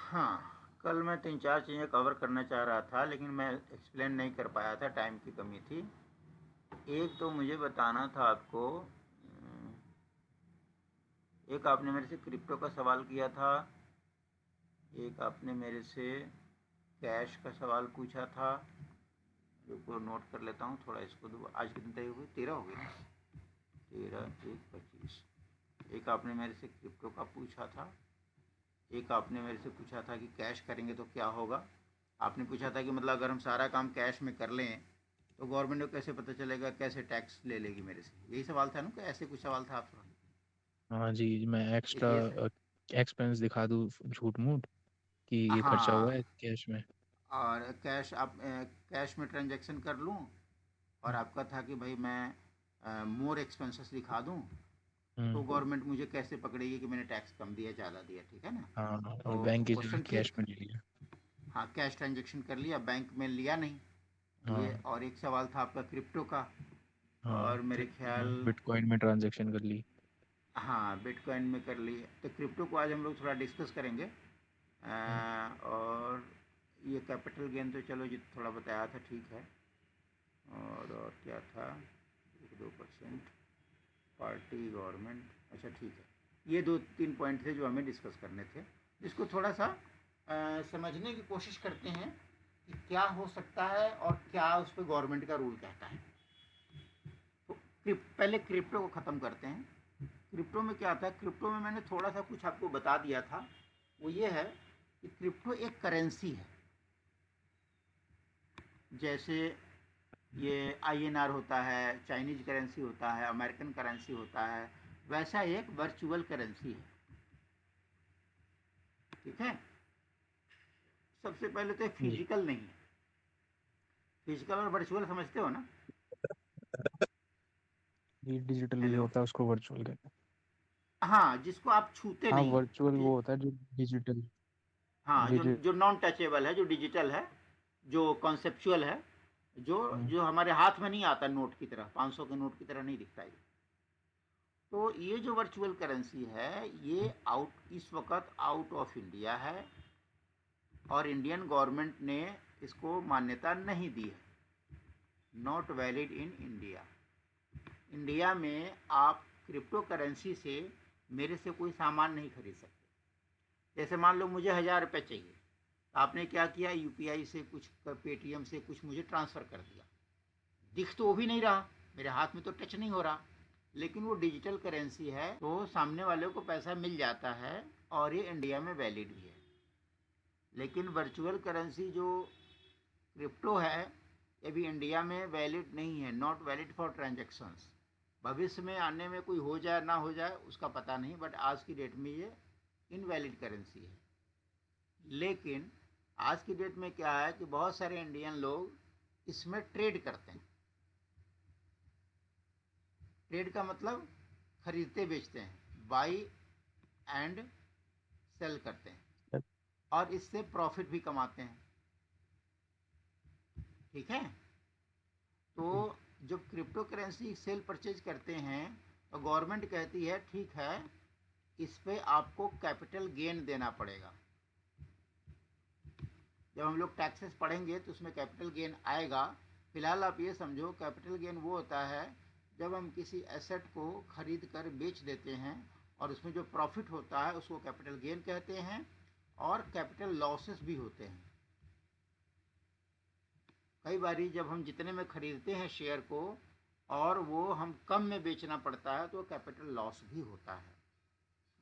हाँ, कल मैं 3-4 चीज़ें कवर करना चाह रहा था, लेकिन मैं एक्सप्लेन नहीं कर पाया था, टाइम की कमी थी। एक तो मुझे बताना था आपको, एक आपने मेरे से क्रिप्टो का सवाल किया था, एक आपने मेरे से कैश का सवाल पूछा था। रुको नोट कर लेता हूँ थोड़ा इसको। आज कितनी तारीख हुई? 13 हो गई ना। 13, 1, 25। एक आपने मेरे से क्रिप्टो का पूछा था, एक आपने मेरे से पूछा था कि कैश करेंगे तो क्या होगा। आपने पूछा था कि मतलब अगर हम सारा काम कैश में कर लें तो गवर्नमेंट को कैसे पता चलेगा, कैसे टैक्स ले लेगी मेरे से। यही सवाल था ना, कि ऐसे कुछ सवाल था आपका? हाँ जी, मैं एक्स्ट्रा ये एक्सपेंस दिखा दूँ झूठ मूठ कि ये खर्चा हुआ है हाँ, कैश में। और कैश आप कैश में ट्रांजैक्शन कर लूँ, और हम्म। आपका था कि भाई मैं मोर एक्सपेंसेस दिखा दूँ, तो हम्म। गवर्नमेंट मुझे कैसे पकड़ेगी कि मैंने टैक्स कम दिया ज़्यादा दिया। ठीक है ना? हाँ, और तो बैंक की जगह क्वेश्चन कैश ठीक। में ले लिया। हाँ, कैश ट्रांजैक्शन कर लिया, बैंक में लिया नहीं। ये हाँ। और एक सवाल था आपका क्रिप्टो का, हाँ, और मेरे क्रिप्टो ख्याल, में बिटकॉइन में ट्रांजैक्शन कर ली। हाँ, बिटकॉइन में कर ली। तो क्रिप्टो को आज हम लोग थोड़ा डिस्कस करेंगे। हम्म। और ये कैपिटल गेन तो चलो जी थोड़ा बताया था, ठीक है। और क्या था? 1-2% पार्टी गवर्नमेंट, अच्छा ठीक है। ये 2-3 पॉइंट थे जो हमें डिस्कस करने थे, जिसको थोड़ा सा समझने की कोशिश करते हैं कि क्या हो सकता है और क्या उस पर गवर्नमेंट का रूल कहता है। तो पहले क्रिप्टो को ख़त्म करते हैं। क्रिप्टो में क्या था? क्रिप्टो में मैंने थोड़ा सा कुछ आपको बता दिया था। वो ये है कि क्रिप्टो एक करेंसी है। जैसे ये आईएनआर होता है, चाइनीज करेंसी होता है, अमेरिकन करेंसी होता है, वैसा एक वर्चुअल करेंसी है। ठीक है? सबसे पहले तो जी। फिजिकल नहीं है। फिजिकल और वर्चुअल समझते हो ना? ये डिजिटल भी हेलो। होता है, उसको वर्चुअल कहते हैं। हाँ, जिसको आप छूते हाँ, नहीं हैं। वर्चुअल वो होता है जो डिजिटल। हाँ, जो डिजिट जो नॉन टचेबल है, जो डिजिटल है, जो कॉन्सेप्चुअल है, जो हम्म। जो हमारे हाथ में नहीं आता, नोट की तरह, 500 के नोट की तरह नहीं दिखता है। तो ये जो वर्चुअल करेंसी है, ये आउट इस वक्त आउट ऑफ इंडिया है, और इंडियन गवर्नमेंट ने इसको मान्यता नहीं दी है। Not valid in India. India में आप क्रिप्टो करेंसी से मेरे से कोई सामान नहीं खरीद सकते। जैसे मान लो मुझे 1000 रुपये चाहिए, आपने क्या किया, यूपीआई से कुछ, पेटीएम से कुछ मुझे ट्रांसफ़र कर दिया। दिख तो वो भी नहीं रहा, मेरे हाथ में तो टच नहीं हो रहा, लेकिन वो डिजिटल करेंसी है, तो सामने वाले को पैसा मिल जाता है, और ये इंडिया में वैलिड भी है। लेकिन वर्चुअल करेंसी जो क्रिप्टो है, ये भी इंडिया में वैलिड नहीं है, नॉट वैलिड फॉर ट्रांजेक्शन्स। भविष्य में आने में कोई हो जाए ना हो जाए उसका पता नहीं, बट आज की डेट में ये इनवैलिड करेंसी है। लेकिन आज की डेट में क्या है कि बहुत सारे इंडियन लोग इसमें ट्रेड करते हैं। ट्रेड का मतलब खरीदते बेचते हैं, बाई एंड सेल करते हैं, और इससे प्रॉफिट भी कमाते हैं। ठीक है? तो जब क्रिप्टो करेंसी सेल परचेज करते हैं, तो गवर्नमेंट कहती है ठीक है, इस पे आपको कैपिटल गेन देना पड़ेगा। जब हम लोग टैक्सेस पढ़ेंगे तो उसमें कैपिटल गेन आएगा। फिलहाल आप ये समझो, कैपिटल गेन वो होता है जब हम किसी एसेट को खरीद कर बेच देते हैं, और उसमें जो प्रॉफिट होता है उसको कैपिटल गेन कहते हैं। और कैपिटल लॉसेस भी होते हैं। कई बारी जब हम जितने में खरीदते हैं शेयर को, और वो हम कम में बेचना पड़ता है, तो कैपिटल लॉस भी होता है।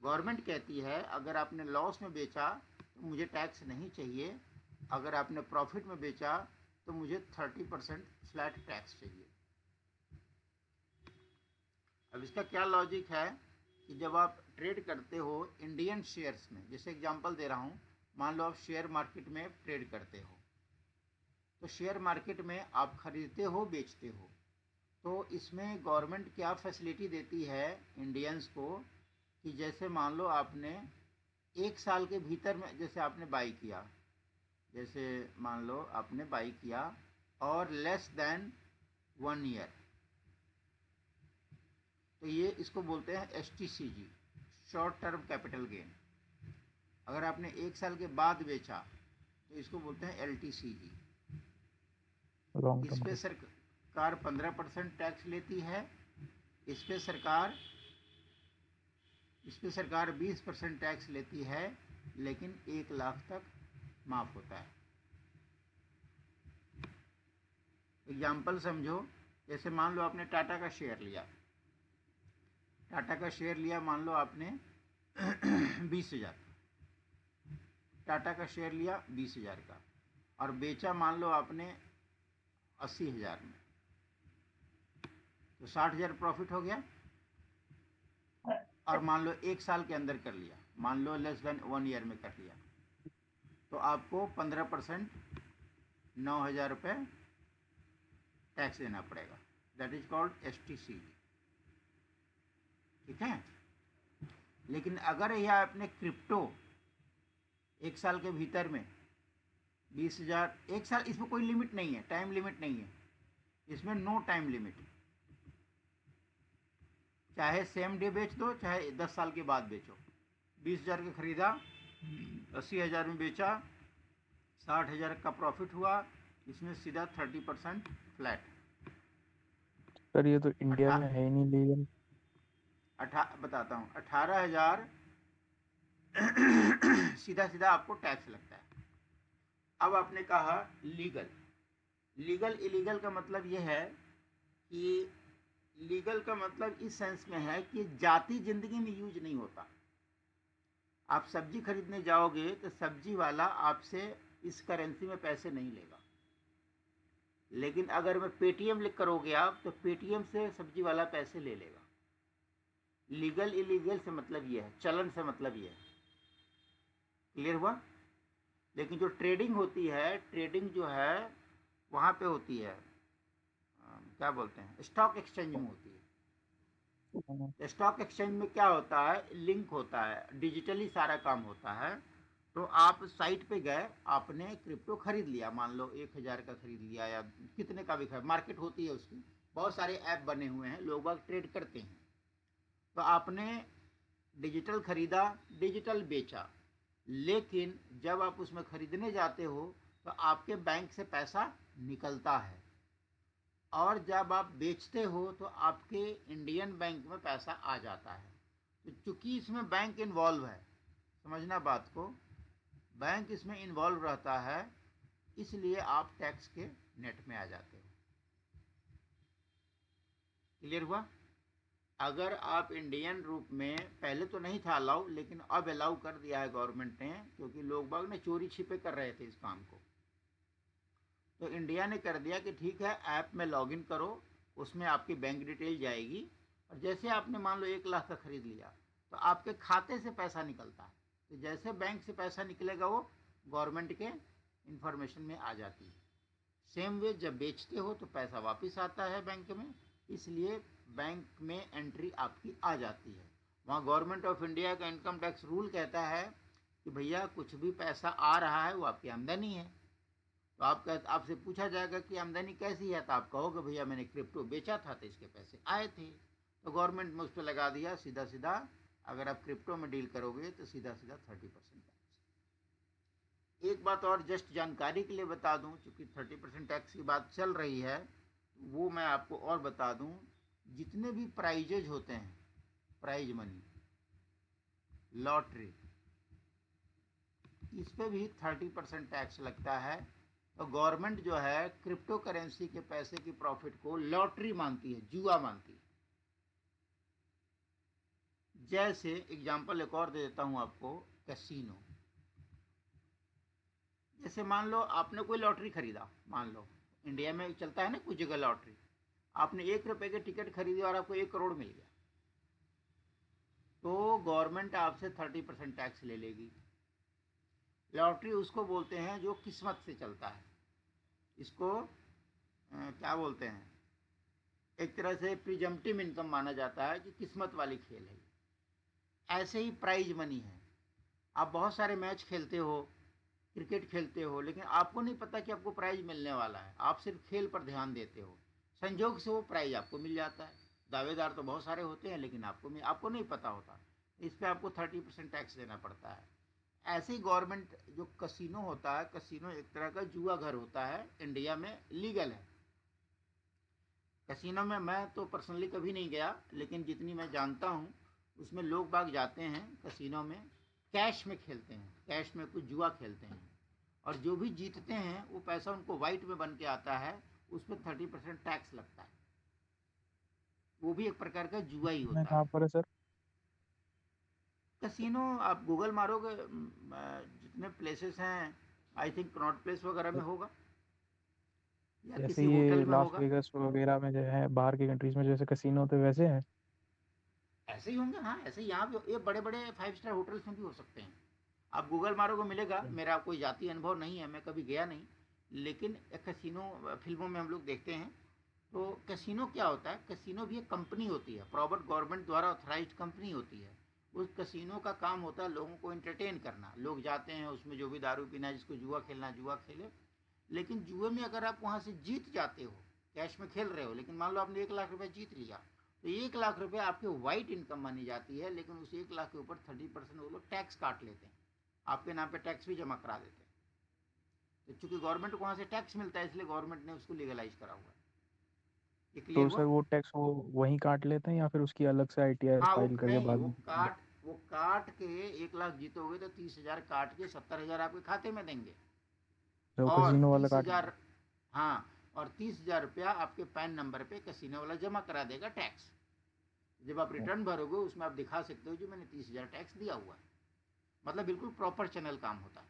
गवर्नमेंट कहती है अगर आपने लॉस में बेचा तो मुझे टैक्स नहीं चाहिए, अगर आपने प्रॉफिट में बेचा तो मुझे 30% फ्लैट टैक्स चाहिए। अब इसका क्या लॉजिक है कि जब आप ट्रेड करते हो इंडियन शेयर्स में, जैसे एग्जांपल दे रहा हूँ, मान लो आप शेयर मार्केट में ट्रेड करते हो, तो शेयर मार्केट में आप खरीदते हो बेचते हो, तो इसमें गवर्नमेंट क्या फैसिलिटी देती है इंडियंस को, कि जैसे मान लो आपने 1 साल के भीतर में, जैसे आपने बाई किया, जैसे मान लो आपने बाई किया, और लेस देन 1 ईयर, तो ये इसको बोलते हैं एस टी सी जी, शॉर्ट टर्म कैपिटल गेन। अगर आपने 1 साल के बाद बेचा तो इसको बोलते हैं LTCG। लॉन्ग इस टर्म पे के। सरकार 15% टैक्स लेती है। इस पे सरकार 20% टैक्स लेती है, लेकिन 1 लाख तक माफ होता है। एग्जाम्पल समझो, जैसे मान लो आपने टाटा का शेयर लिया। मान लो आपने 20,000। टाटा का शेयर लिया 20,000 का, और बेचा मान लो आपने 80,000 में, तो 60,000 प्रॉफिट हो गया। और मान लो 1 साल के अंदर कर लिया, मान लो लेस देन 1 ईयर में कर लिया, तो आपको 15% 9,000 रुपये टैक्स देना पड़ेगा। That is called STCG। ठीक है। लेकिन अगर यह आपने क्रिप्टो 1 साल के भीतर में 20,000, 1 साल, इसमें कोई लिमिट नहीं है, टाइम लिमिट नहीं है, इसमें नो टाइम लिमिट। चाहे सेम डे बेच दो, चाहे 10 साल के बाद बेचो। 20,000 का खरीदा, 80,000 में बेचा, 60,000 का प्रॉफिट हुआ, इसमें सीधा 30% फ्लैट। सर ये तो इंडिया में है ही नहीं लीगल। बताता हूँ, 18,000 सीधा सीधा आपको टैक्स लगता है। अब आपने कहा लीगल इलीगल का मतलब यह है कि लीगल का मतलब इस सेंस में है कि जाति जिंदगी में यूज नहीं होता। आप सब्जी खरीदने जाओगे तो सब्जी वाला आपसे इस करेंसी में पैसे नहीं लेगा, लेकिन अगर मैं पेटीएम लिख करोगे आप, तो पेटीएम से सब्जी वाला पैसे ले लेगा। लीगल इलीगल से मतलब ये है, चलन से मतलब ये है। क्लियर हुआ। लेकिन जो ट्रेडिंग होती है, ट्रेडिंग जो है वहाँ पे होती है, क्या बोलते हैं, स्टॉक एक्सचेंज में होती है। स्टॉक एक्सचेंज में क्या होता है, लिंक होता है, डिजिटली सारा काम होता है। तो आप साइट पे गए, आपने क्रिप्टो खरीद लिया, मान लो 1,000 का खरीद लिया या कितने का भी खरीद, मार्केट होती है उसकी, बहुत सारे ऐप बने हुए हैं, लोग बाग ट्रेड करते हैं। तो आपने डिजिटल खरीदा, डिजिटल बेचा, लेकिन जब आप उसमें खरीदने जाते हो तो आपके बैंक से पैसा निकलता है, और जब आप बेचते हो तो आपके इंडियन बैंक में पैसा आ जाता है। तो चूंकि इसमें बैंक इन्वॉल्व है, समझना बात को, बैंक इसमें इन्वॉल्व रहता है, इसलिए आप टैक्स के नेट में आ जाते हो। क्लियर हुआ। अगर आप इंडियन रूप में, पहले तो नहीं था अलाउ, लेकिन अब अलाउ कर दिया है गवर्नमेंट ने, क्योंकि लोग बाग ने चोरी छिपे कर रहे थे इस काम को। तो इंडिया ने कर दिया कि ठीक है, ऐप में लॉगिन करो, उसमें आपकी बैंक डिटेल जाएगी, और जैसे आपने मान लो 1 लाख का खरीद लिया, तो आपके खाते से पैसा निकलता है। तो जैसे बैंक से पैसा निकलेगा, वो गवर्नमेंट के इंफॉर्मेशन में आ जाती है। सेम वे जब बेचते हो तो पैसा वापस आता है बैंक में, इसलिए बैंक में एंट्री आपकी आ जाती है। वहाँ गवर्नमेंट ऑफ इंडिया का इनकम टैक्स रूल कहता है कि भैया कुछ भी पैसा आ रहा है वो आपकी आमदनी है। तो आपसे पूछा जाएगा कि आमदनी कैसी है, तो आप कहोगे भैया मैंने क्रिप्टो बेचा था तो इसके पैसे आए थे। तो गवर्नमेंट ने उस पर लगा दिया सीधा सीधा, अगर आप क्रिप्टो में डील करोगे तो सीधा सीधा 30% टैक्स। एक बात और जस्ट जानकारी के लिए बता दूं, चूंकि 30% टैक्स की बात चल रही है, वो मैं आपको और बता दूं, जितने भी प्राइजेज होते हैं, प्राइज मनी, लॉटरी, इस पे भी 30% टैक्स लगता है। तो गवर्नमेंट जो है क्रिप्टो करेंसी के पैसे की प्रॉफिट को लॉटरी मानती है, जुआ मानती है। जैसे एग्जांपल एक और दे देता हूं आपको, कैसीनो। जैसे मान लो आपने कोई लॉटरी खरीदा, मान लो इंडिया में चलता है ना कुछ जगह लॉटरी, आपने 1 रुपए के टिकट खरीदी और आपको 1 करोड़ मिल गया, तो गवर्नमेंट आपसे 30% टैक्स ले लेगी। लॉटरी उसको बोलते हैं जो किस्मत से चलता है, इसको क्या बोलते हैं, एक तरह से प्रिजम्पटिव इनकम माना जाता है कि किस्मत वाली खेल है। ऐसे ही प्राइज मनी है। आप बहुत सारे मैच खेलते हो, क्रिकेट खेलते हो, लेकिन आपको नहीं पता कि आपको प्राइज मिलने वाला है, आप सिर्फ खेल पर ध्यान देते हो, संजोग से वो प्राइज आपको मिल जाता है। दावेदार तो बहुत सारे होते हैं, लेकिन आपको नहीं पता होता, इस पर आपको 30% टैक्स देना पड़ता है। ऐसे ही गवर्नमेंट जो कसिनो होता है, कसिनो एक तरह का जुआ घर होता है, इंडिया में लीगल है। कसिनो में मैं तो पर्सनली कभी नहीं गया, लेकिन जितनी मैं जानता हूँ उसमें लोग बाग जाते हैं कसिनो में, कैश में खेलते हैं, कैश में कुछ जुआ खेलते हैं, और जो भी जीतते हैं वो पैसा उनको वाइट में बन के आता है, उस पर 30% टैक्स लगता है। वो भी एक प्रकार का जुआ ही मैं होता कहाँ है। पर है सर? कसिनो आप गूगल मारोगे, जितने प्लेसेस हैं, आई थिंक कनॉट प्लेस वगैरह में होगा या जैसे किसी ये होटल में लास होगा। वेगास वगैरह में जो है बाहर की कंट्रीज में जैसे कसिनो होते वैसे हैं? ऐसे ही होंगे, हाँ ऐसे ही यहाँ भी, ये बड़े बड़े 5 स्टार होटल्स में भी हो सकते हैं। आप गूगल मारोगे मिलेगा। मेरा कोई जाती अनुभव नहीं है, मैं कभी गया नहीं, लेकिन कैसीनो फिल्मों में हम लोग देखते हैं। तो कैसीनो क्या होता है, कैसीनो भी एक कंपनी होती है, प्रॉपर गवर्नमेंट द्वारा ऑथराइज्ड कंपनी होती है। उस कैसीनो का काम होता है लोगों को एंटरटेन करना। लोग जाते हैं उसमें, जो भी दारू पीना है, जिसको जुआ खेलना जुआ खेले। लेकिन जुए में अगर आप वहाँ से जीत जाते हो, कैश में खेल रहे हो, लेकिन मान लो आपने 1 लाख रुपए जीत लिया, तो 1 लाख रुपए आपके वाइट इनकम मानी जाती है, लेकिन उस 1 लाख के ऊपर 30% वो लोग टैक्स काट लेते हैं, आपके नाम पे टैक्स भी जमा करा देते हैं। तो चूंकि गवर्नमेंट को वहाँ से टैक्स मिलता है, इसलिए गवर्नमेंट ने उसको लीगलाइज करा हुआ है। ये क्लियर तो हुआ? सर वो टैक्स वो वहीं काट लेते हैं या फिर उसकी अलग से आईटीआर हाँ, वो फाइल करके नहीं, बाद में? वो काट के 1 लाख जीतोगे तो 30,000 काट के 70,000 आपके खाते में देंगे। तो और कसिनो वाला तीस काट लेते हजार हाँ, और 30,000 रुपया आपके पैन नंबर पे कसीनो वाला जमा करा देगा टैक्स। जब आप हैं? रिटर्न भरोगे उसमें आप दिखा सकते हो जो मैंने 30,000 टैक्स दिया हुआ है। मतलब बिल्कुल प्रॉपर चैनल काम होता है।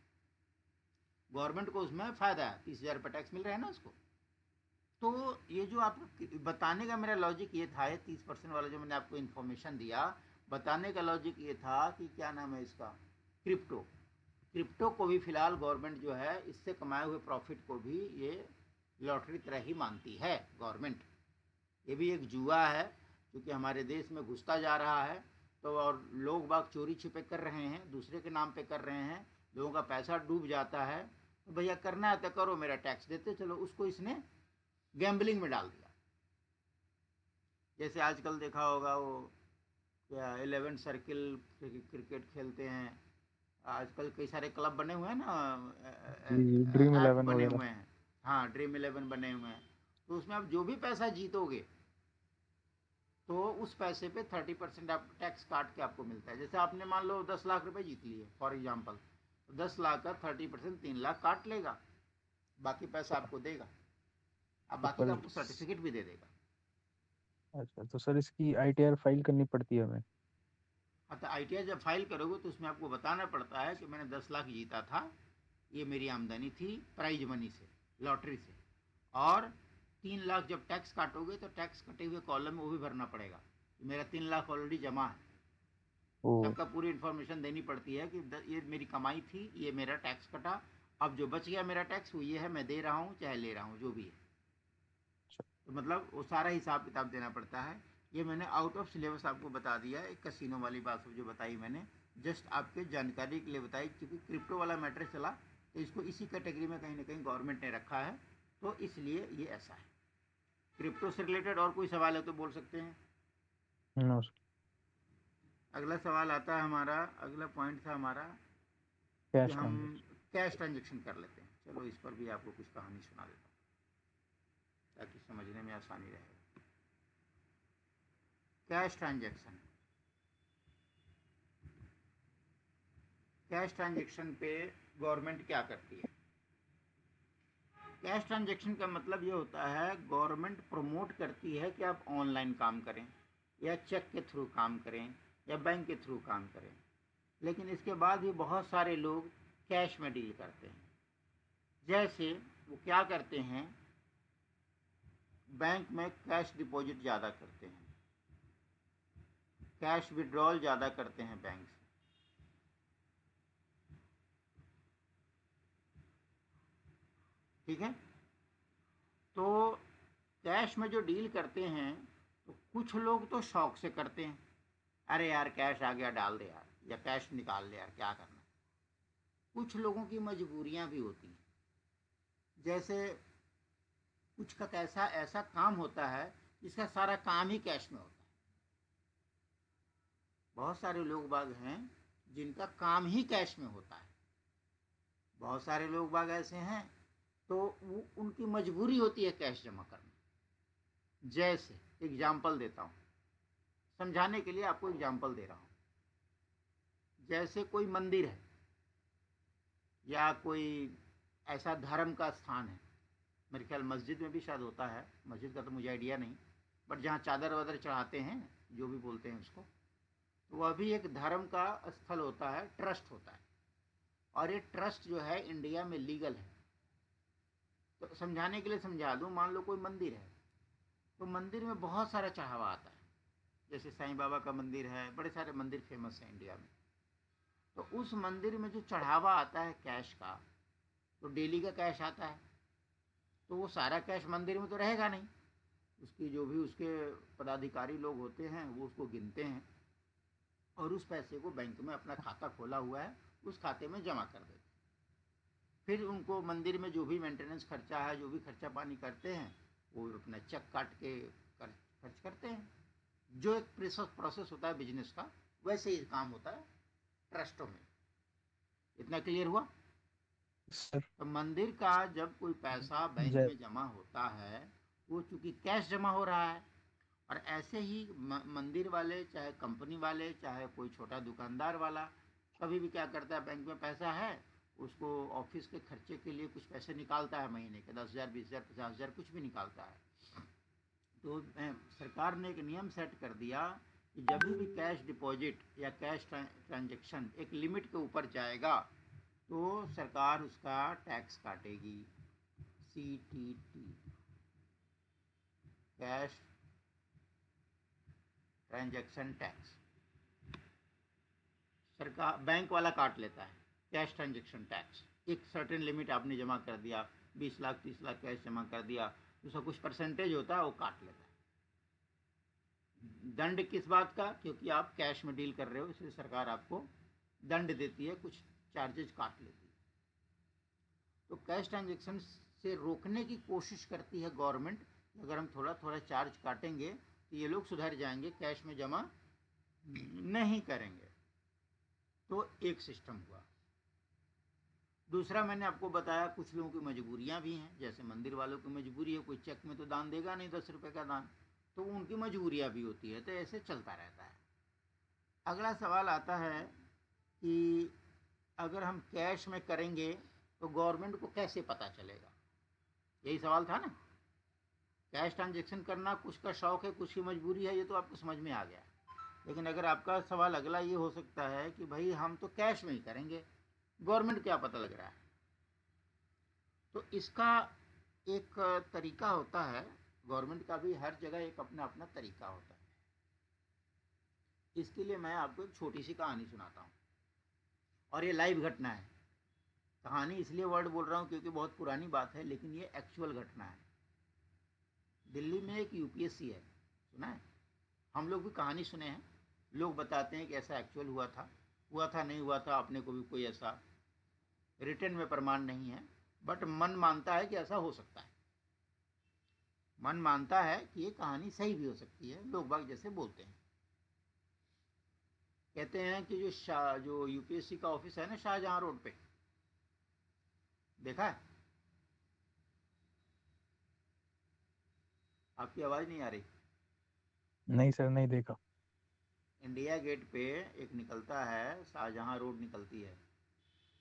गवर्नमेंट को उसमें फ़ायदा है, 30,000 रुपये टैक्स मिल रहा है ना उसको। तो ये जो आपको बताने का मेरा लॉजिक ये था, ये 30% वाला जो मैंने आपको इन्फॉर्मेशन दिया, बताने का लॉजिक ये था कि क्या नाम है इसका, क्रिप्टो। क्रिप्टो को भी फिलहाल गवर्नमेंट जो है, इससे कमाए हुए प्रॉफिट को भी ये लॉटरी तरह ही मानती है गवर्नमेंट। ये भी एक जुआ है, क्योंकि हमारे देश में घुसता जा रहा है। तो और लोग बाग चोरी छिपे कर रहे हैं, दूसरे के नाम पे कर रहे हैं, लोगों का पैसा डूब जाता है। तो भैया करना है तो करो, मेरा टैक्स देते चलो, उसको इसने गैम्बलिंग में डाल दिया। जैसे आजकल देखा होगा वो क्या 11 सर्किल क्रिकेट खेलते हैं, आजकल कई सारे क्लब बने हुए हैं ना, जी, ड्रीम ऐप 11 बने वगैरह। हुए हैं। हाँ, ड्रीम 11 बने हुए हैं। तो उसमें आप जो भी पैसा जीतोगे, तो उस पैसे पे 30% आप टैक्स काट के आपको मिलता है। जैसे आपने मान लो 10 लाख रुपए जीत लिए फॉर एग्जाम्पल, तो 10 लाख का 30% 3 लाख काट लेगा, बाकी पैसा आपको देगा। अब तो बाकी का पर आपको सर्टिफिकेट भी दे देगा। अच्छा, तो सर इसकी आईटीआर फाइल करनी पड़ती है हमें? हाँ, तो ITR जब फाइल करोगे तो उसमें आपको बताना पड़ता है कि मैंने 10 लाख जीता था, ये मेरी आमदनी थी प्राइज मनी से, लॉटरी से। और 3 लाख जब टैक्स काटोगे तो टैक्स कटे हुए कॉलम में वो भी भरना पड़ेगा, मेरा 3 लाख ऑलरेडी जमा है। ओ। सबका पूरी इन्फॉर्मेशन देनी पड़ती है कि ये मेरी कमाई थी, ये मेरा टैक्स कटा, अब जो बच गया मेरा टैक्स वो ये है, मैं दे रहा हूँ चाहे ले रहा हूँ, जो भी है। अच्छा। तो मतलब वो सारा हिसाब किताब देना पड़ता है। ये मैंने आउट ऑफ सिलेबस आपको बता दिया, एक कसिनो वाली बात जो बताई मैंने, जस्ट आपके जानकारी के लिए बताई, क्योंकि क्रिप्टो वाला मैटर चला तो इसको इसी कैटेगरी में कहीं ना कहीं गवर्नमेंट ने रखा है, तो इसलिए ये ऐसा है। क्रिप्टो से रिलेटेड और कोई सवाल है तो बोल सकते हैं। नो। अगला सवाल आता है हमारा, अगला पॉइंट था हमारा कि कैश हम ट्रांजेक्शन। कैश ट्रांजेक्शन कर लेते हैं। चलो इस पर भी आपको कुछ कहानी सुना देता हूँ ताकि समझने में आसानी रहे। कैश ट्रांजेक्शन, कैश ट्रांजेक्शन पे गवर्नमेंट क्या करती है? कैश ट्रांजेक्शन का मतलब ये होता है, गवर्नमेंट प्रमोट करती है कि आप ऑनलाइन काम करें, या चेक के थ्रू काम करें, या बैंक के थ्रू काम करें। लेकिन इसके बाद भी बहुत सारे लोग कैश में डील करते हैं। जैसे वो क्या करते हैं, बैंक में कैश डिपॉजिट ज़्यादा करते हैं, कैश विड्रॉल ज़्यादा करते हैं बैंक से। ठीक है? तो कैश में जो डील करते हैं, तो कुछ लोग तो शौक से करते हैं, अरे यार कैश आ गया डाल दे यार, या कैश निकाल ले यार, क्या करना। कुछ लोगों की मजबूरियां भी होती हैं, जैसे कुछ का कैसा ऐसा काम होता है जिसका सारा काम ही कैश में होता है। बहुत सारे लोग बाग हैं जिनका काम ही कैश में होता है। बहुत सारे लोग बाग ऐसे हैं तो वो उनकी मजबूरी होती है कैश जमा करना। जैसे एग्जाम्पल देता हूँ, समझाने के लिए आपको एग्जाम्पल दे रहा हूँ। जैसे कोई मंदिर है या कोई ऐसा धर्म का स्थान है, मेरे ख्याल मस्जिद में भी शायद होता है, मस्जिद का तो मुझे आइडिया नहीं, बट जहाँ चादर वादर चढ़ाते हैं, जो भी बोलते हैं उसको, तो वह भी एक धर्म का स्थल होता है, ट्रस्ट होता है। और ये ट्रस्ट जो है इंडिया में लीगल है। तो समझाने के लिए समझा दूँ, मान लो कोई मंदिर है, तो मंदिर में बहुत सारा चढ़ावा आता है। जैसे साईं बाबा का मंदिर है, बड़े सारे मंदिर फेमस हैं इंडिया में। तो उस मंदिर में जो चढ़ावा आता है कैश का, तो डेली का कैश आता है, तो वो सारा कैश मंदिर में तो रहेगा नहीं। उसकी जो भी उसके पदाधिकारी लोग होते हैं वो उसको गिनते हैं और उस पैसे को बैंक में अपना खाता खोला हुआ है उस खाते में जमा कर देते हैं। फिर उनको मंदिर में जो भी मेंटेनेंस खर्चा है, जो भी खर्चा पानी करते हैं, वो अपना चेक काट के खर्च करते हैं। जो एक प्रोसेस होता है बिजनेस का, वैसे ही काम होता है ट्रस्टों में। इतना क्लियर हुआ? सर तो मंदिर का जब कोई पैसा बैंक जय में जमा होता है, वो चूंकि कैश जमा हो रहा है, और ऐसे ही मंदिर वाले, चाहे कंपनी वाले, चाहे कोई छोटा दुकानदार वाला, कभी भी क्या करता है, बैंक में पैसा है, उसको ऑफिस के खर्चे के लिए कुछ पैसे निकालता है, महीने के 10,000, 20,000, 50,000, कुछ भी निकालता है। तो सरकार ने एक नियम सेट कर दिया कि जब भी कैश डिपॉजिट या कैश ट्रांजैक्शन एक लिमिट के ऊपर जाएगा तो सरकार उसका टैक्स काटेगी, CTT, कैश ट्रांजैक्शन टैक्स। सरकार, बैंक वाला काट लेता है कैश ट्रांजैक्शन टैक्स। एक सर्टेन लिमिट आपने जमा कर दिया, 20 लाख 30 लाख कैश जमा कर दिया, उसका कुछ परसेंटेज होता है वो काट लेता है। दंड किस बात का? क्योंकि आप कैश में डील कर रहे हो, इसलिए सरकार आपको दंड देती है, कुछ चार्जेज काट लेती है। तो कैश ट्रांजैक्शन से रोकने की कोशिश करती है गवर्नमेंट। अगर हम थोड़ा थोड़ा चार्ज काटेंगे तो ये लोग सुधर जाएंगे, कैश में जमा नहीं करेंगे। तो एक सिस्टम हुआ। दूसरा, मैंने आपको बताया कुछ लोगों की मजबूरियां भी हैं। जैसे मंदिर वालों की मजबूरी है, कोई चेक में तो दान देगा नहीं 10 रुपए का दान, तो उनकी मजबूरियां भी होती है। तो ऐसे चलता रहता है। अगला सवाल आता है कि अगर हम कैश में करेंगे तो गवर्नमेंट को कैसे पता चलेगा? यही सवाल था ना। कैश ट्रांजैक्शन करना कुछ का शौक है, कुछ की मजबूरी है, ये तो आपको समझ में आ गया। लेकिन अगर आपका सवाल अगला ये हो सकता है कि भाई हम तो कैश में ही करेंगे, गवर्नमेंट क्या पता लग रहा है? तो इसका एक तरीका होता है, गवर्नमेंट का भी हर जगह एक अपना अपना तरीका होता है। इसके लिए मैं आपको एक छोटी सी कहानी सुनाता हूँ, और ये लाइव घटना है। कहानी इसलिए वर्ड बोल रहा हूँ क्योंकि बहुत पुरानी बात है, लेकिन ये एक्चुअल घटना है। दिल्ली में एक UPSC है, सुना है? हम लोग भी कहानी सुने हैं, लोग बताते हैं कि ऐसा एक्चुअल हुआ था नहीं हुआ था, अपने को भी कोई ऐसा रिटर्न में प्रमाण नहीं है, बट मन मानता है कि ऐसा हो सकता है। मन मानता है कि ये कहानी सही भी हो सकती है, लोग बाग जैसे बोलते हैं। कहते हैं कि जो UPSC का ऑफिस है ना, शाहजहां रोड पे, देखा है? आपकी आवाज़ नहीं आ रही। नहीं सर, नहीं देखा। इंडिया गेट पे एक निकलता है, शाहजहां रोड निकलती है,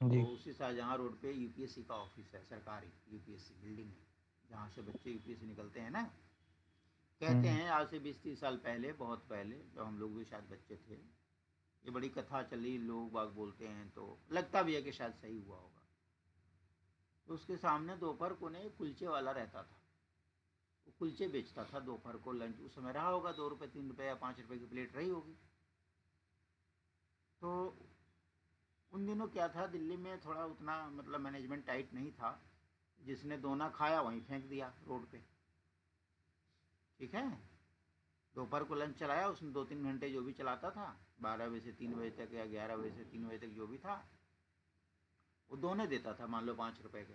तो जी। उसी शाहजहां रोड पे UPSC का ऑफिस है, सरकारी UPSC बिल्डिंग है, जहाँ से बच्चे UPSC निकलते हैं ना। कहते हम्म। हैं आज से 20-30 साल पहले, बहुत पहले, जब हम लोग भी शायद बच्चे थे, ये बड़ी कथा चली, लोग बाग बोलते हैं, तो लगता भी है कि शायद सही हुआ होगा। तो उसके सामने दोपहर को ने कुलचे वाला रहता था, वो कुलचे बेचता था दोपहर को। लंच उस समय रहा होगा, 2 रुपये 3 रुपये या 5 रुपये की प्लेट रही होगी। तो उन दिनों क्या था, दिल्ली में थोड़ा उतना मतलब मैनेजमेंट टाइट नहीं था, जिसने दोना खाया वहीं फेंक दिया रोड पे। ठीक है, दोपहर को लंच चलाया उसने, 2-3 घंटे जो भी चलाता था, 12 बजे से 3 बजे तक या 11 बजे से 3 बजे तक जो भी था, वो दोने देता था, मान लो 5 रुपए के।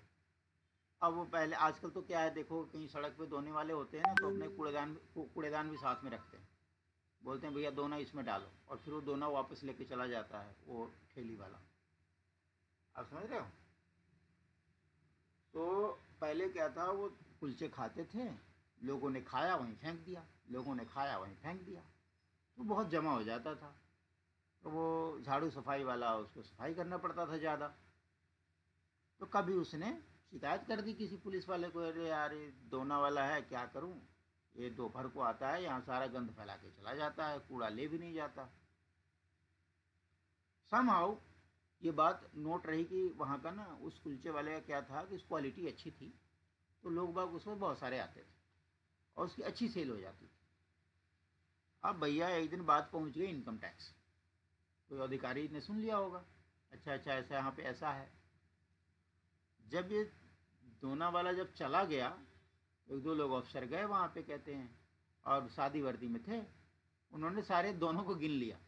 अब वो पहले, आजकल तो क्या है, देखो कहीं सड़क पे दोने वाले होते हैं ना, तो अपने कूड़ेदान भी साथ में रखते हैं। बोलते हैं भैया दोना इसमें डालो, और फिर वो दोना वापस लेके चला जाता है वो ठेली वाला। आप समझ रहे हो? तो पहले क्या था, वो कुलचे खाते थे, लोगों ने खाया वहीं फेंक दिया, लोगों ने खाया वहीं फेंक दिया, तो बहुत जमा हो जाता था। तो वो झाड़ू सफाई वाला, उसको सफाई करना पड़ता था ज़्यादा। तो कभी उसने शिकायत कर दी किसी पुलिस वाले को, अरे यार ये दोना वाला है, क्या करूं, ये दोपहर को आता है, यहाँ सारा गंद फैला के चला जाता है, कूड़ा ले भी नहीं जाता। समहाउ ये बात नोट रही कि वहाँ का ना, उस कुलचे वाले का क्या था कि उस क्वालिटी अच्छी थी, तो लोग बाग उसमें बहुत सारे आते थे और उसकी अच्छी सेल हो जाती थी। अब भैया एक दिन बात पहुँच गई इनकम टैक्स, कोई अधिकारी ने सुन लिया होगा, अच्छा अच्छा ऐसा यहाँ पे ऐसा है। जब ये दोना वाला जब चला गया, एक दो लोग अफसर गए वहाँ पे कहते हैं, और शादी वर्दी में थे, उन्होंने सारे दोनों को गिन लिया,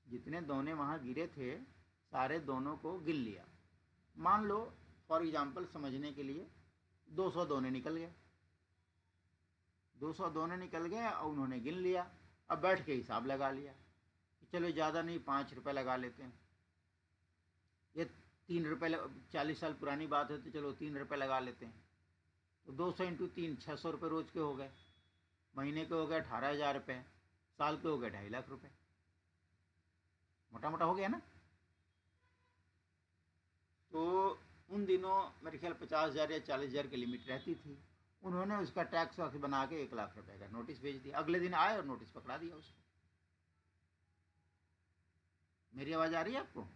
जितने दोने वहाँ गिरे थे सारे दोनों को गिन लिया। मान लो फॉर एग्जांपल समझने के लिए 200 दोने निकल गए, 200 दोने निकल गए और उन्होंने गिन लिया। अब बैठ के हिसाब लगा लिया कि चलो ज़्यादा नहीं 5 रुपये लगा लेते हैं, ये 3 रुपये, 40 साल पुरानी बात है तो चलो 3 रुपये लगा लेते हैं। तो 200 इंटू 3 600 रुपये रोज के हो गए, महीने के हो गए 18,000 रुपये, साल के हो गए 2.5 लाख रुपये। मोटा मोटा हो गया ना। तो उन दिनों मेरे ख्याल 50,000 या 40,000 की लिमिट रहती थी। उन्होंने उसका टैक्स वैक्स बना के 1 लाख रुपए का नोटिस भेज दिया, अगले दिन आए और नोटिस पकड़ा दिया उसको। मेरी आवाज़ आ रही है आपको?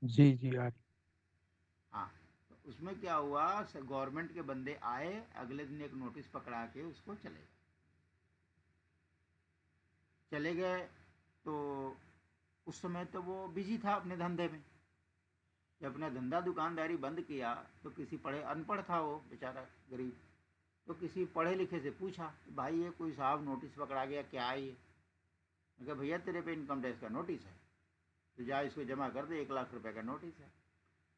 जी जी यार। हाँ। तो उसमें क्या हुआ, गवर्नमेंट के बंदे आए, अगले दिन एक नोटिस पकड़ा के उसको चले गए। चले गए तो उस समय तो वो बिजी था अपने धंधे में। जब अपना धंधा दुकानदारी बंद किया तो किसी पढ़े, अनपढ़ था वो बेचारा गरीब, तो किसी पढ़े लिखे से पूछा, भाई ये कोई साहब नोटिस पकड़ा गया, क्या है ये? मैं कहा भैया तेरे पे इनकम टैक्स का नोटिस है, तो जा इसको जमा कर दे, 1 लाख रुपए का नोटिस है।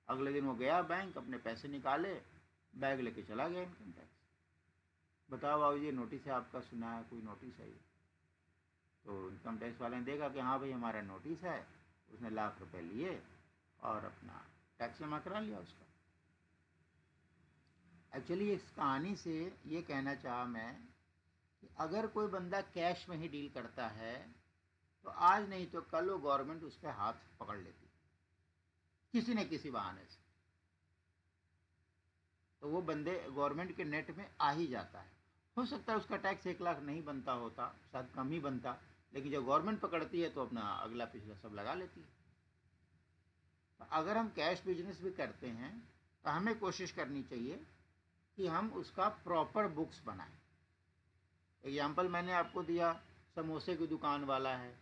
अगले दिन वो गया बैंक, अपने पैसे निकाले, बैग लेके चला गया इनकम टैक्स। बताओ बाबू ये नोटिस है आपका, सुना है कोई नोटिस है ये? तो इनकम टैक्स वाले ने देखा कि हाँ भाई हमारा नोटिस है, उसने लाख रुपए लिए और अपना टैक्स जमा करा लिया उसका। एक्चुअली इस कहानी से ये कहना चाहा मैं कि अगर कोई बंदा कैश में ही डील करता है तो आज नहीं तो कल वो गवर्नमेंट उसके हाथ पकड़ लेती किसी न किसी बहाने से। तो वो बंदे गवर्नमेंट के नेट में आ ही जाता है। हो सकता है उसका टैक्स 1 लाख नहीं बनता होता, शायद कम ही बनता, लेकिन जब गवर्नमेंट पकड़ती है तो अपना अगला पिछला सब लगा लेती है। तो अगर हम कैश बिजनेस भी करते हैं तो हमें कोशिश करनी चाहिए कि हम उसका प्रॉपर बुक्स बनाएं। एग्जाम्पल मैंने आपको दिया, समोसे की दुकान वाला है,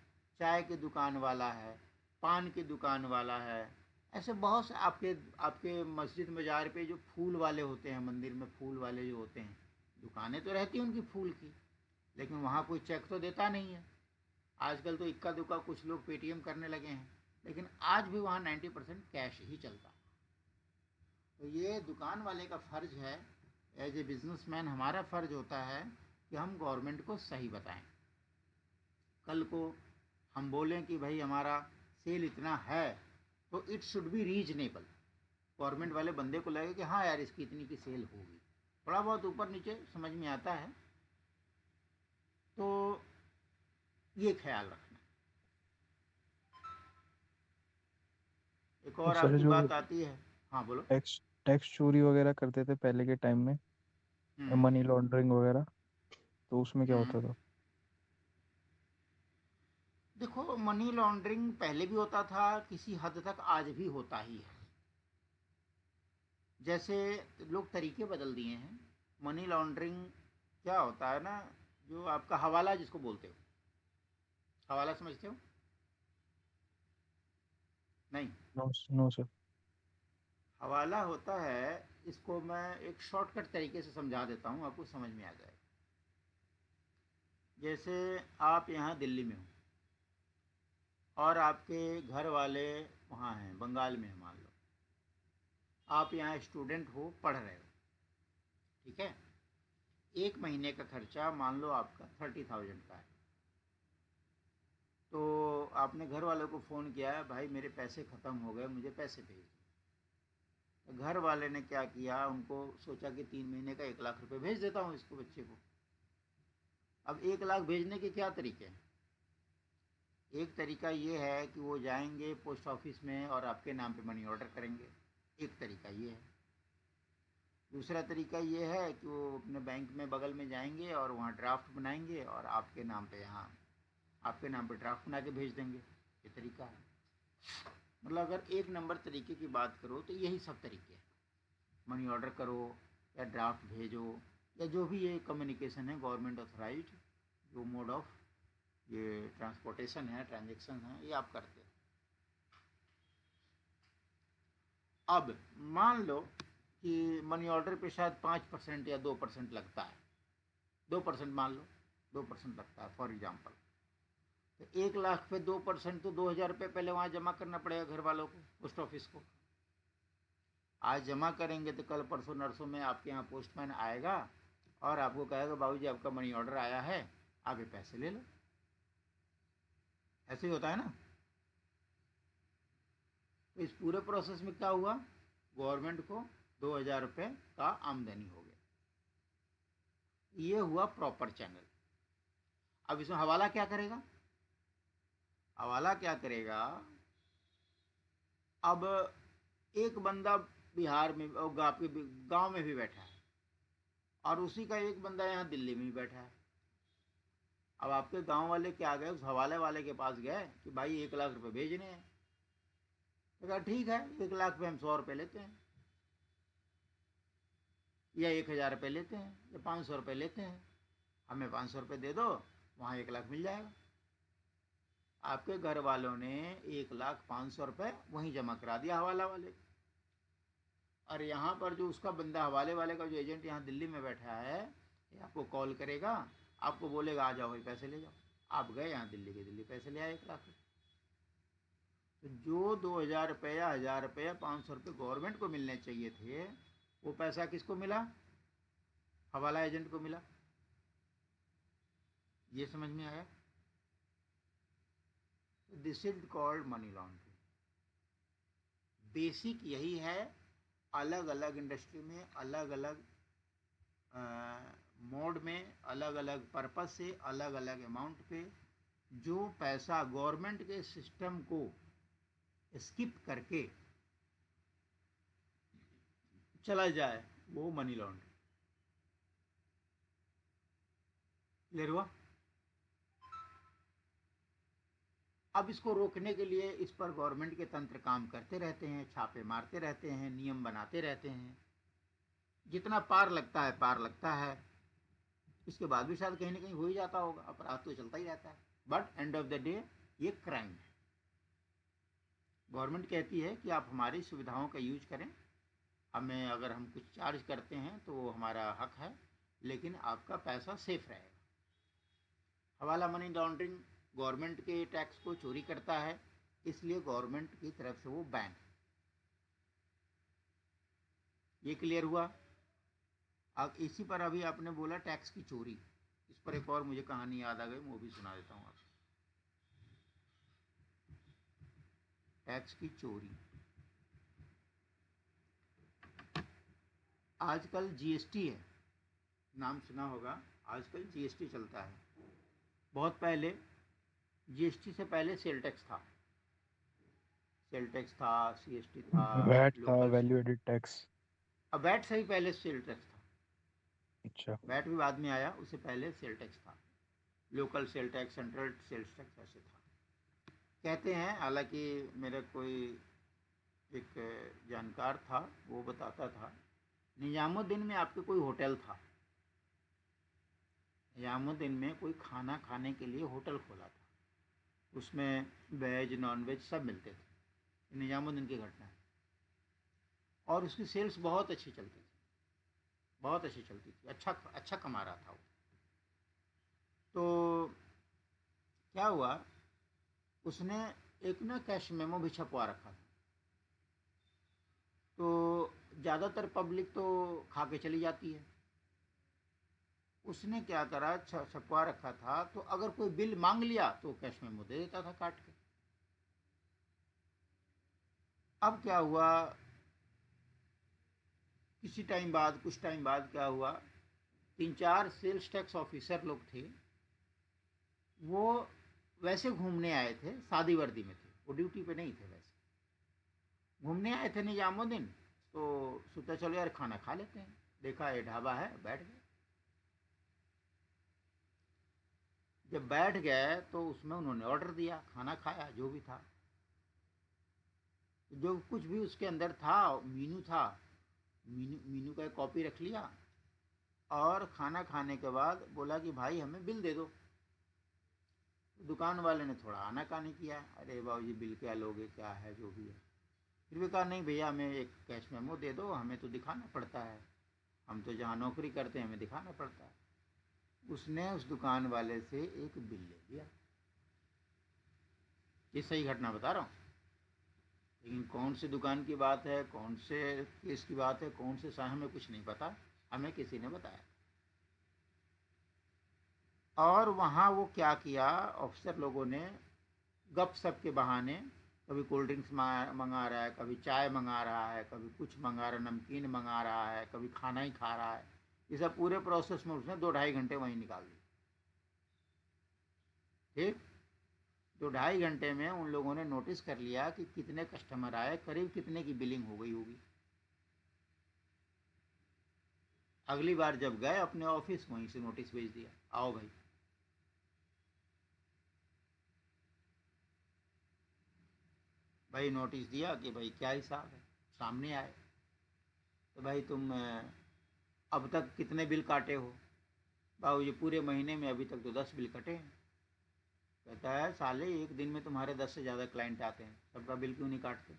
चाय की दुकान वाला है, पान की दुकान वाला है, ऐसे बहुत से आपके आपके मस्जिद मजार पे जो फूल वाले होते हैं, मंदिर में फूल वाले जो होते हैं, दुकानें तो रहती हैं उनकी फूल की, लेकिन वहाँ कोई चेक तो देता नहीं है। आजकल तो इक्का दुक्का कुछ लोग पेटीएम करने लगे हैं, लेकिन आज भी वहाँ 90% कैश ही चलता है। तो ये दुकान वाले का फ़र्ज़ है, एज ए बिजनेसमैन हमारा फ़र्ज़ होता है कि हम गवर्नमेंट को सही बताएं। कल को हम बोलें कि भाई हमारा सेल इतना है, तो it should be reasonable. Government वाले बंदे को लगे कि हाँ यार इसकी इतनी की सेल होगी। थोड़ा बहुत ऊपर नीचे समझ में आता है, तो ये ख्याल रखना। एक तो और सर आपकी जो बात आती है। हाँ बोलो। टैक्स टैक्स चोरी वगैरह करते थे पहले के टाइम में, हम्म। मनी लॉन्ड्रिंग वगैरह, तो उसमें क्या हम्म। होता था? देखो मनी लॉन्ड्रिंग पहले भी होता था, किसी हद तक आज भी होता ही है। जैसे लोग तरीके बदल दिए हैं। मनी लॉन्ड्रिंग क्या होता है ना, जो आपका हवाला जिसको बोलते हो, हवाला समझते हो? नहीं। No, no sir. हवाला होता है, इसको मैं एक शॉर्टकट तरीके से समझा देता हूँ, आपको समझ में आ जाए। जैसे आप यहाँ दिल्ली में हो और आपके घर वाले वहाँ हैं, बंगाल में हैं मान लो। आप यहाँ स्टूडेंट हो, पढ़ रहे हो, ठीक है। एक महीने का खर्चा मान लो आपका 30,000 का है, तो आपने घर वालों को फ़ोन किया है, भाई मेरे पैसे ख़त्म हो गए, मुझे पैसे भेज दो। तो घर वाले ने क्या किया, उनको सोचा कि 3 महीने का 1 लाख रुपए भेज देता हूँ इसको, बच्चे को। अब 1 लाख भेजने के क्या तरीके हैं? एक तरीका ये है कि वो जाएंगे पोस्ट ऑफिस में और आपके नाम पे मनी ऑर्डर करेंगे, एक तरीका ये है। दूसरा तरीका ये है कि वो अपने बैंक में बगल में जाएंगे और वहाँ ड्राफ्ट बनाएंगे और आपके नाम पे, यहाँ आपके नाम पे ड्राफ्ट बना के भेज देंगे। ये तरीका है। मतलब अगर एक नंबर तरीके की बात करो तो यही सब तरीके हैं, मनी ऑर्डर करो या ड्राफ्ट भेजो या जो भी ये कम्युनिकेशन है गवर्नमेंट ऑथराइज, जो मोड ऑफ ये ट्रांसपोर्टेशन है, ट्रांजेक्शन है, ये आप करते हैं। अब मान लो कि मनी ऑर्डर पे शायद 5% या 2% लगता है, 2% मान लो, 2% लगता है फॉर एग्जाम्पल। तो 1 लाख पे 2% तो 2,000 रुपये पहले वहाँ जमा करना पड़ेगा घर वालों को, पोस्ट ऑफिस को। आज जमा करेंगे तो कल परसों नरसों में आपके यहाँ पोस्टमैन आएगा और आपको कहेगा बाबूजी आपका मनी ऑर्डर आया है, आप ये पैसे ले लो। ऐसे ही होता है ना। तो इस पूरे प्रोसेस में क्या हुआ, गवर्नमेंट को 2,000 रुपये का आमदनी हो गया। ये हुआ प्रॉपर चैनल। अब इसमें हवाला क्या करेगा? हवाला क्या करेगा, अब एक बंदा बिहार में और आपके गांव में भी बैठा है और उसी का एक बंदा यहाँ दिल्ली में भी बैठा है। अब आपके गांव वाले क्या गए, उस हवाले वाले के पास गए कि भाई 1 लाख रुपए भेजने हैं। तो कहा ठीक है, 1 लाख पे हम 100 रुपये लेते हैं या 1,000 रुपये लेते हैं या 500 रुपये लेते हैं, हमें 500 रुपये दे दो, वहाँ 1 लाख मिल जाएगा। आपके घर वालों ने 1,05,00,000 रुपये वहीं जमा करा दिया हवाला वाले। और यहाँ पर जो उसका बंदा, हवाले वाले का जो एजेंट यहाँ दिल्ली में बैठा है, ये आपको कॉल करेगा, आपको बोलेगा आ जाओ भाई पैसे ले जाओ। आप गए यहाँ दिल्ली के दिल्ली पैसे ले आए 1 लाख। तो जो 2,000 रुपये या 1,000 रुपये या 500 रुपये गवर्नमेंट को मिलने चाहिए थे, वो पैसा किसको मिला? हवाला एजेंट को मिला। ये समझ में आया? This is called money laundering. Basic यही है। अलग अलग इंडस्ट्री में, अलग अलग मोड में, अलग अलग पर्पस से, अलग अलग अमाउंट पे जो पैसा गवर्नमेंट के सिस्टम को स्किप करके चला जाए, वो मनी लॉन्ड्रिंग। क्लियर हुआ? अब इसको रोकने के लिए इस पर गवर्नमेंट के तंत्र काम करते रहते हैं, छापे मारते रहते हैं, नियम बनाते रहते हैं। जितना पार लगता है पार लगता है, इसके बाद भी शायद कहीं ना कहीं हो ही जाता होगा, अपराध तो चलता ही रहता है। But end of the day ये क्राइम है। गवर्नमेंट कहती है कि आप हमारी सुविधाओं का यूज करें, हमें अगर हम कुछ चार्ज करते हैं तो वो हमारा हक है, लेकिन आपका पैसा सेफ रहेगा। हवाला मनी लॉन्ड्रिंग गवर्नमेंट के टैक्स को चोरी करता है, इसलिए गवर्नमेंट की तरफ से वो बैन है। ये क्लियर हुआ? अब इसी पर अभी आपने बोला टैक्स की चोरी, इस पर एक और मुझे कहानी याद आ गई, वो भी सुना देता हूँ आपको। टैक्स की चोरी, आजकल जीएसटी है, नाम सुना होगा, आजकल जीएसटी चलता है। बहुत पहले जीएसटी से पहले सेल टैक्स था, सेल टैक्स था, सीएसटी था, वैट था, लोकल। Value added tax. अब वैट से ही पहले सेल टैक्स था, अच्छा। वैट भी बाद में आया, उससे पहले सेल टैक्स था। Local sale tax, central sales tax, ऐसे था। कहते हैं, हालांकि मेरा कोई एक जानकार था, वो बताता था, निजामुद्दीन में आपके कोई होटल था, निजामुद्दीन में कोई खाना खाने के लिए होटल खोला था, उसमें वेज नॉन वेज सब मिलते थे। निजामुद्दीन की घटना है। और उसकी सेल्स बहुत अच्छी चलती थी, बहुत अच्छी चलती थी, अच्छा अच्छा कमा रहा था वो। तो क्या हुआ, उसने एक ना कैश मेमो भी छपवा रखा था। तो ज़्यादातर पब्लिक तो खा के चली जाती है, उसने क्या करा, छपवा रखा था, तो अगर कोई बिल मांग लिया तो कैश मेमो दे देता था काट के। अब क्या हुआ, किसी टाइम बाद, कुछ टाइम बाद क्या हुआ, 3-4 सेल्स टैक्स ऑफिसर लोग थे, वो वैसे घूमने आए थे, शादी वर्दी में थे, वो ड्यूटी पे नहीं थे, वैसे घूमने आए थे निजामुद्दीन। तो सोचा चलो यार खाना खा लेते हैं, देखा ये ढाबा है, बैठ गए। जब बैठ गए तो उसमें उन्होंने ऑर्डर दिया, खाना खाया, जो भी था, जो कुछ भी उसके अंदर था, मीनू था, मीनू का एक कॉपी रख लिया, और खाना खाने के बाद बोला कि भाई हमें बिल दे दो। दुकान वाले ने थोड़ा आनाकानी किया, अरे बाबू जी बिल क्या लोगे, क्या है जो भी है। फिर भी कहा नहीं भैया हमें एक कैश मेमो दे दो, हमें तो दिखाना पड़ता है, हम तो जहाँ नौकरी करते हैं हमें दिखाना पड़ता है। उसने उस दुकान वाले से एक बिल ले लिया। ये सही घटना बता रहा हूँ, लेकिन कौन सी दुकान की बात है, कौन से केस की बात है, कौन से साल, हमें कुछ नहीं पता, हमें किसी ने बताया। और वहाँ वो क्या किया, ऑफिसर लोगों ने गप सप के बहाने, कभी कोल्ड ड्रिंक्स मंगा रहा है, कभी चाय मंगा रहा है, कभी कुछ मंगा रहा है, नमकीन मंगा रहा है, कभी खाना ही खा रहा है। ये सब पूरे प्रोसेस में उसने 2-2.5 घंटे वहीं निकाल दिए। ठीक, 2-2.5 घंटे में उन लोगों ने नोटिस कर लिया कि कितने कस्टमर आए, करीब कितने की बिलिंग हो गई होगी। अगली बार जब गए अपने ऑफिस, वहीं से नोटिस भेज दिया, आओ भाई। भाई नोटिस दिया कि भाई क्या हिसाब है, सामने आए। तो भाई तुम अब तक कितने बिल काटे हो? बाबू जी पूरे महीने में अभी तक तो 10 बिल कटे हैं। कहता है साले एक दिन में तुम्हारे 10 से ज़्यादा क्लाइंट आते हैं, सबका बिल क्यों नहीं काटते?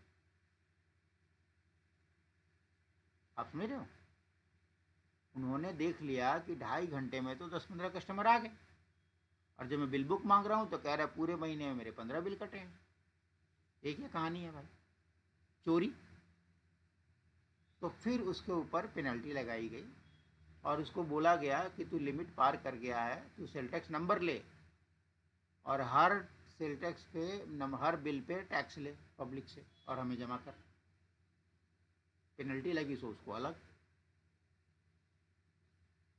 आप समझ रहे हो? उन्होंने देख लिया कि 2.5 घंटे में तो 10-15 कस्टमर आ गए, और जब मैं बिल बुक मांग रहा हूँ तो कह रहा है पूरे महीने में मेरे 15 बिल कटे हैं। एक ही कहानी है भाई, चोरी। तो फिर उसके ऊपर पेनल्टी लगाई गई, और उसको बोला गया कि तू लिमिट पार कर गया है, तू सेल टैक्स नंबर ले, और हर सेल टैक्स पे हर बिल पे टैक्स ले पब्लिक से, और हमें जमा कर। पेनल्टी लगी सो उसको अलग।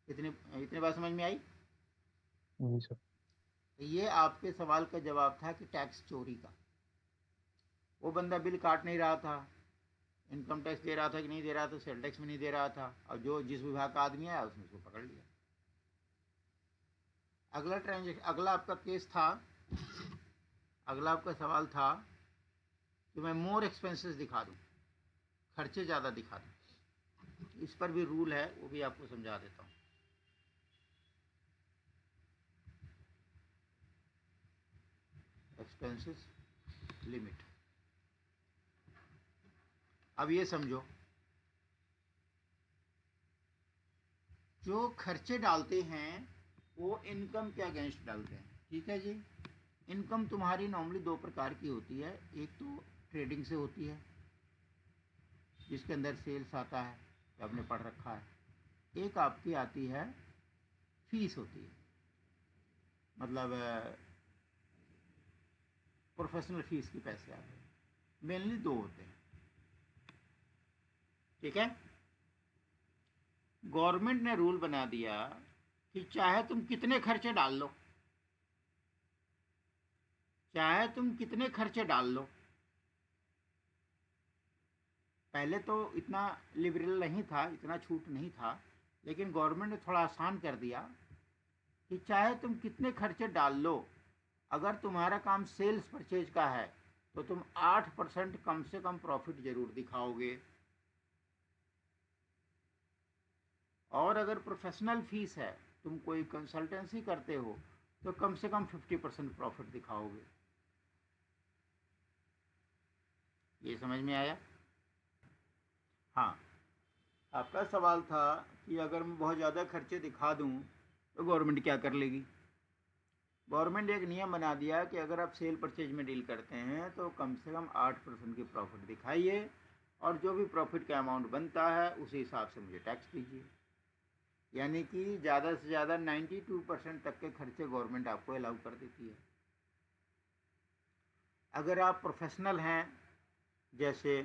इतनी इतनी बात समझ में आई? जी सर। ये आपके सवाल का जवाब था कि टैक्स चोरी का। वो बंदा बिल काट नहीं रहा था, इनकम टैक्स दे रहा था कि नहीं दे रहा था, सेल टैक्स में नहीं दे रहा था, और जो जिस विभाग का आदमी आया उसने उसको पकड़ लिया। अगला ट्रांजेक्शन, अगला आपका केस था, अगला आपका सवाल था कि मैं मोर एक्सपेंसेस दिखा दूं, खर्चे ज़्यादा दिखा दूं। इस पर भी रूल है, वो भी आपको समझा देता हूँ। Expenses limit. अब ये समझो, जो खर्चे डालते हैं वो इनकम के अगेंस्ट डालते हैं, ठीक है जी। इनकम तुम्हारी नॉर्मली 2 प्रकार की होती है, एक तो ट्रेडिंग से होती है, जिसके अंदर सेल्स आता है, जो आपने पढ़ रखा है। एक आपकी आती है फीस होती है, मतलब प्रोफेशनल फीस के पैसे आते हैं। मेनली 2 होते हैं, ठीक है। गवर्नमेंट ने रूल बना दिया कि चाहे तुम कितने खर्चे डाल लो, चाहे तुम कितने खर्चे डाल लो। पहले तो इतना लिबरल नहीं था, इतना छूट नहीं था, लेकिन गवर्नमेंट ने थोड़ा आसान कर दिया कि चाहे तुम कितने खर्चे डाल लो, अगर तुम्हारा काम सेल्स परचेज का है तो तुम 8% कम से कम प्रॉफिट जरूर दिखाओगे, और अगर प्रोफेशनल फीस है, तुम कोई कंसल्टेंसी करते हो, तो कम से कम 50% प्रॉफिट दिखाओगे। ये समझ में आया? हाँ, आपका सवाल था कि अगर मैं बहुत ज़्यादा खर्चे दिखा दूँ तो गवर्नमेंट क्या कर लेगी। गवर्नमेंट एक नियम बना दिया कि अगर आप सेल परचेज में डील करते हैं तो कम से कम 8% की प्रॉफिट दिखाइए, और जो भी प्रॉफिट का अमाउंट बनता है उसी हिसाब से मुझे टैक्स दीजिए। यानी कि ज़्यादा से ज़्यादा 92% तक के खर्चे गवर्नमेंट आपको अलाउ कर देती है। अगर आप प्रोफेशनल हैं, जैसे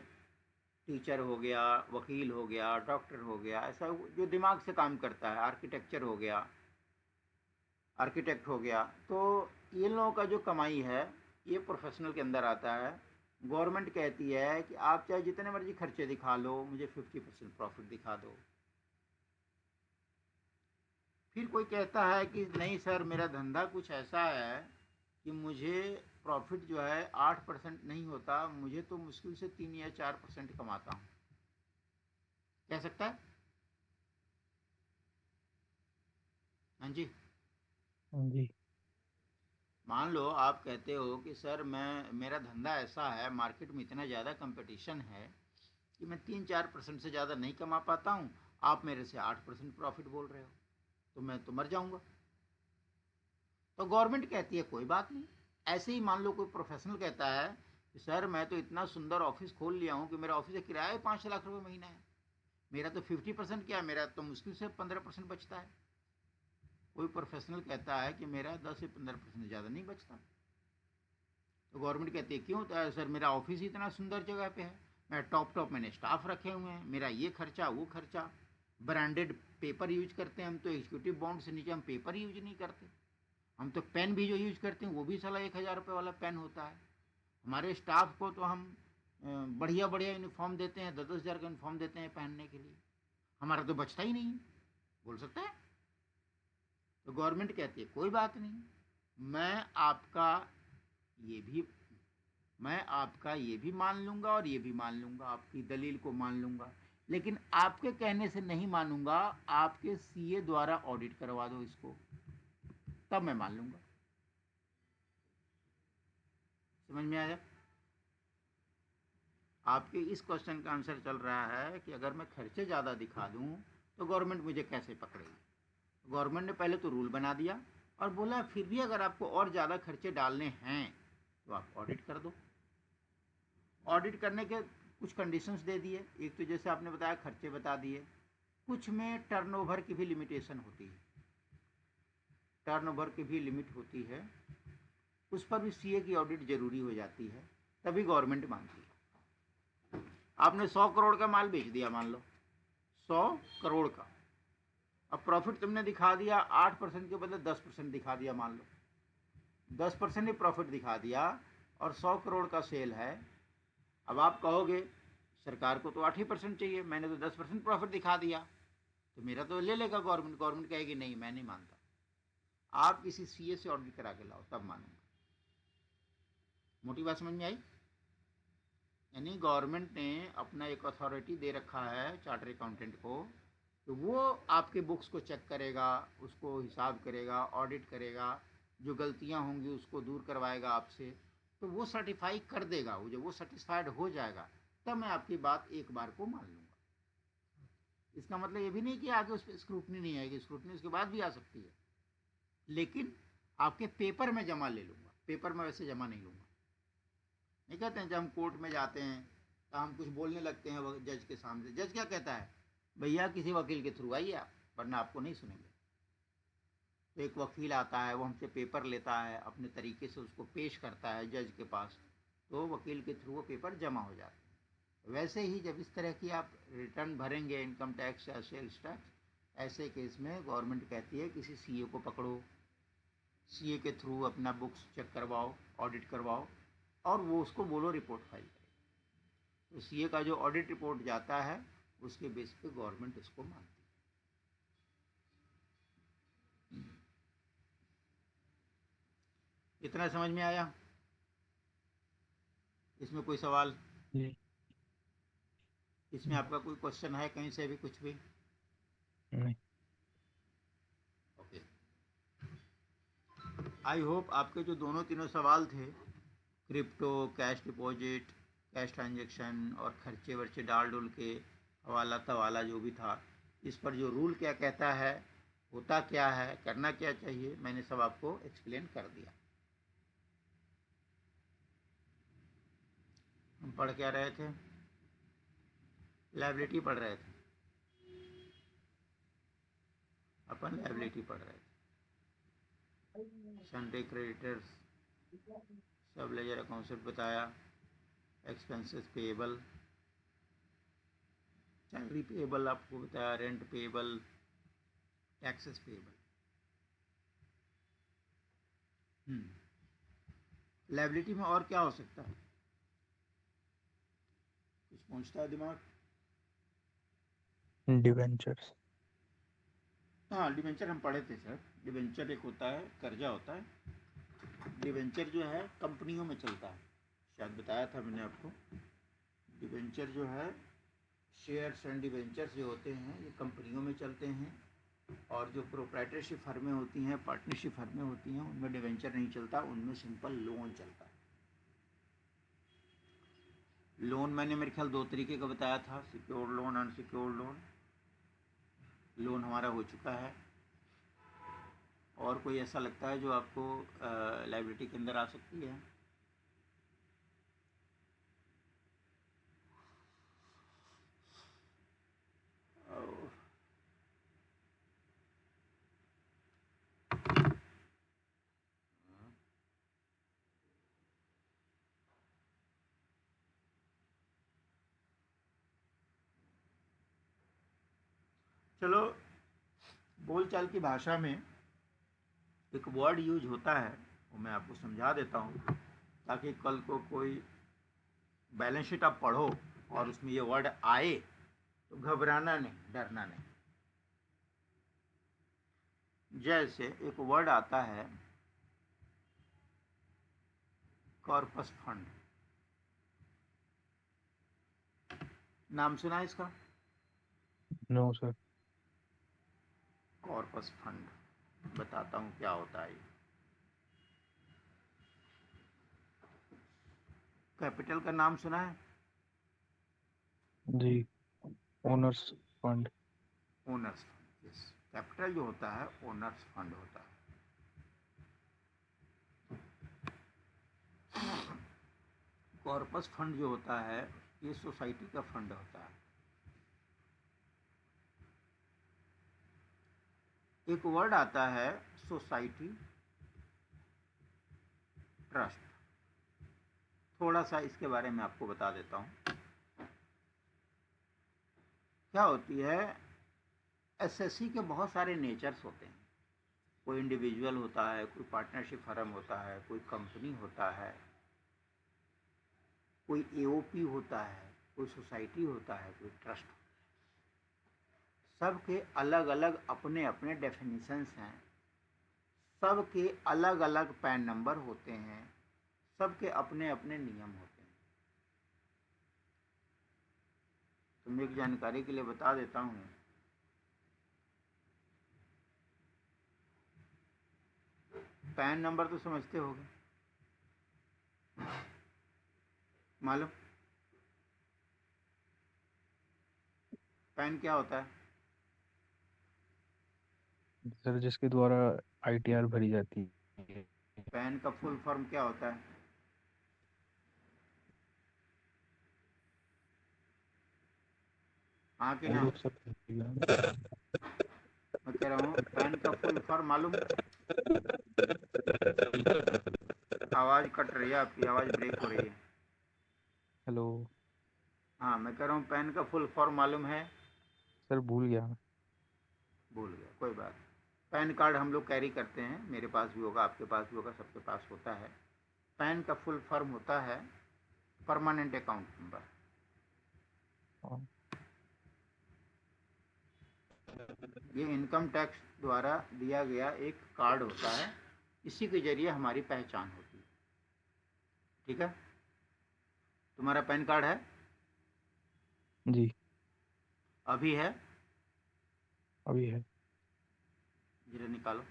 टीचर हो गया, वकील हो गया, डॉक्टर हो गया, ऐसा जो दिमाग से काम करता है, आर्किटेक्चर हो गया, आर्किटेक्ट हो गया, तो ये लोगों का जो कमाई है ये प्रोफेशनल के अंदर आता है। गवर्नमेंट कहती है कि आप चाहे जितने मर्जी खर्चे दिखा लो, मुझे 50% प्रॉफिट दिखा दो। फिर कोई कहता है कि नहीं सर, मेरा धंधा कुछ ऐसा है कि मुझे प्रॉफिट जो है 8% नहीं होता, मुझे तो मुश्किल से 3 या 4% कमाता हूँ। कह सकता है? हाँ जी। हाँ जी। मान लो आप कहते हो कि सर मेरा धंधा ऐसा है, मार्केट में इतना ज़्यादा कंपटीशन है कि मैं 3-4% से ज़्यादा नहीं कमा पाता हूँ, आप मेरे से 8% प्रॉफिट बोल रहे हो, तो मैं तो मर जाऊँगा। तो गवर्नमेंट कहती है कोई बात नहीं। ऐसे ही मान लो कोई प्रोफेशनल कहता है कि सर मैं तो इतना सुंदर ऑफिस खोल लिया हूँ कि मेरा ऑफिस का किराया ही 5 लाख रुपये महीना है, मेरा तो 50% क्या, मेरा तो मुश्किल से 15% बचता है। कोई प्रोफेशनल कहता है कि मेरा 10 से 15% ज़्यादा नहीं बचता। तो गवर्नमेंट कहती है क्यों? तो सर मेरा ऑफिस ही इतना सुंदर जगह पे है, मैं टॉप मैंने स्टाफ रखे हुए हैं, मेरा ये खर्चा वो खर्चा, ब्रांडेड पेपर यूज करते हैं हम, तो एग्जीक्यूटिव बॉन्ड से नीचे हम पेपर यूज नहीं करते। हम तो पेन भी जो यूज करते हैं वो भी साला 1,000 रुपये वाला पेन होता है। हमारे स्टाफ को तो हम बढ़िया बढ़िया यूनिफॉर्म देते हैं, 10-10 हज़ार का यूनिफॉर्म देते हैं पहनने के लिए, हमारा तो बचता ही नहीं। बोल सकता है? तो गवर्नमेंट कहती है कोई बात नहीं, मैं आपका ये भी मैं आपका ये भी मान लूँगा और ये भी मान लूँगा, आपकी दलील को मान लूँगा, लेकिन आपके कहने से नहीं मानूँगा, आपके सीए द्वारा ऑडिट करवा दो इसको, तब मैं मान लूँगा। समझ में आया? आपके इस क्वेश्चन का आंसर चल रहा है कि अगर मैं खर्चे ज़्यादा दिखा दूँ तो गवर्नमेंट मुझे कैसे पकड़ेगी। गवर्नमेंट ने पहले तो रूल बना दिया और बोला फिर भी अगर आपको और ज़्यादा खर्चे डालने हैं तो आप ऑडिट कर दो। ऑडिट करने के कुछ कंडीशंस दे दिए। एक तो जैसे आपने बताया खर्चे बता दिए, कुछ में टर्नओवर की भी लिमिटेशन होती है, टर्नओवर की भी लिमिट होती है, उस पर भी सीए की ऑडिट जरूरी हो जाती है, तभी गवर्नमेंट मानती है। आपने 100 करोड़ का माल बेच दिया, मान लो 100 करोड़ का, अब प्रॉफिट तुमने दिखा दिया 8% के बदले 10% दिखा दिया, मान लो 10% ही प्रॉफिट दिखा दिया और 100 करोड़ का सेल है। अब आप कहोगे सरकार को तो 8% चाहिए, मैंने तो 10% प्रॉफिट दिखा दिया, तो मेरा तो ले लेगा गवर्नमेंट। गवर्नमेंट कहेगी नहीं मैं नहीं मानता, आप किसी सीए से ऑडिट करा के लाओ तब मानूंगा। मोटी बात समझ में आई? यानी गवर्नमेंट ने अपना एक अथॉरिटी दे रखा है चार्टर अकाउंटेंट को, तो वो आपके बुक्स को चेक करेगा, उसको हिसाब करेगा, ऑडिट करेगा, जो गलतियां होंगी उसको दूर करवाएगा आपसे, तो वो सर्टिफाई कर देगा। वो जब वो सेटिस्फाइड हो जाएगा तब मैं आपकी बात एक बार को मान लूँगा। इसका मतलब ये भी नहीं कि आगे उस पर स्क्रूटनी नहीं आएगी, स्क्रूटनी उसके बाद भी आ सकती है, लेकिन आपके पेपर में जमा ले लूँगा, पेपर में वैसे जमा नहीं लूँगा। नहीं कहते हैं जब हम कोर्ट में जाते हैं तो हम कुछ बोलने लगते हैं जज के सामने, जज क्या कहता है, भैया किसी वकील के थ्रू आइए आप, वरना आपको नहीं सुनेंगे। तो एक वकील आता है, वो हमसे पेपर लेता है, अपने तरीके से उसको पेश करता है जज के पास, तो वकील के थ्रू वो पेपर जमा हो जाता है। वैसे ही जब इस तरह की आप रिटर्न भरेंगे, इनकम टैक्स या सेल्स टैक्स, ऐसे केस में गवर्नमेंट कहती है किसी सीए को पकड़ो, सीए के थ्रू अपना बुक्स चेक करवाओ, ऑडिट करवाओ, और वो उसको बोलो रिपोर्ट फाइल करे। तो सीए का जो ऑडिट रिपोर्ट जाता है उसके बेस पे गवर्नमेंट उसको मानती है। इतना समझ में आया? इसमें कोई सवाल? जी। इसमें आपका कोई क्वेश्चन है कहीं से भी, कुछ भी? नहीं। ओके, आई होप आपके जो दोनों तीनों सवाल थे, crypto, cash deposit, cash transaction और खर्चे वर्चे डाल डुल के हवाला तवाला जो भी था, इस पर जो रूल क्या कहता है, होता क्या है, करना क्या चाहिए, मैंने सब आपको एक्सप्लेन कर दिया। हम पढ़ क्या रहे थे? लायबिलिटी पढ़ रहे थे। अपन लायबिलिटी पढ़ रहे थे। सन्डे क्रेडिटर्स, सब लेजर अकाउंट से बताया, एक्सपेंसेस पेएबल, सैलरी पेएबल आपको बताया, rent payable, taxes payable. Liability में और क्या हो सकता है? कुछ पहुंचता है दिमाग? डिवेंचर्स। हाँ, डिवेंचर हम पढ़े थे सर। डिवेंचर एक होता है, कर्जा होता है। डिवेंचर जो है कंपनियों में चलता है, शायद बताया था मैंने आपको। डिवेंचर जो है, शेयर्स एंड डिवेंचर्स जो होते हैं, ये कंपनियों में चलते हैं। और जो प्रोप्राइटरशिप फर्में होती हैं, पार्टनरशिप फर्में होती हैं, उनमें डिवेंचर नहीं चलता, उनमें सिंपल लोन चलता है। लोन मैंने मेरे ख्याल 2 तरीके का बताया था, secured loan, unsecured loan. Loan हमारा हो चुका है। और कोई ऐसा लगता है जो आपको लायबिलिटी के अंदर आ सकती है? चलो, बोलचाल की भाषा में एक वर्ड यूज होता है, वो मैं आपको समझा देता हूँ, ताकि कल को कोई बैलेंस शीट आप पढ़ो और उसमें ये वर्ड आए तो घबराना नहीं, डरना नहीं। जैसे एक वर्ड आता है कॉर्पस फंड, नाम सुना है इसका? No sir. कॉर्पस फंड बताता हूँ क्या होता है। कैपिटल का नाम सुना है? जी, owners fund. Owners fund, yes. Capital जो होता है ओनर्स फंड होता है। कॉर्पस फंड जो होता है ये सोसाइटी का फंड होता है। एक वर्ड आता है सोसाइटी ट्रस्ट, थोड़ा सा इसके बारे में आपको बता देता हूँ। क्या होती है, एसएससी के बहुत सारे नेचर्स होते हैं। कोई इंडिविजुअल होता है, कोई पार्टनरशिप फर्म होता है, कोई कंपनी होता है, कोई एओपी होता है, कोई सोसाइटी होता है, कोई ट्रस्ट होता है। सबके अलग अलग अपने अपने डेफिनेशंस हैं, सबके अलग अलग पैन नंबर होते हैं, सबके अपने अपने नियम होते हैं। तो मैं एक जानकारी के लिए बता देता हूँ, पैन नंबर तो समझते होगे, मालूम? पैन क्या होता है? सर जिसके द्वारा आईटीआर भरी जाती है। पैन का फुल फॉर्म क्या होता है? हाँ कि ना? वो सब मैं कह रहा हूँ पैन का फुल फॉर्म मालूम? आवाज़ कट रही है, आपकी आवाज़ ब्रेक हो रही है। हेलो। हाँ, मैं कह रहा हूँ पैन का फुल फॉर्म मालूम है? सर भूल गया मैं। भूल गया, कोई बात। पैन कार्ड हम लोग कैरी करते हैं, मेरे पास भी होगा, आपके पास भी होगा, सबके पास होता है। पैन का फुल फॉर्म होता है परमानेंट अकाउंट नंबर। हाँ। ये इनकम टैक्स द्वारा दिया गया एक कार्ड होता है, इसी के जरिए हमारी पहचान होती है। ठीक है? तुम्हारा पैन कार्ड है? जी, अभी है? अभी है। जरा निकालो।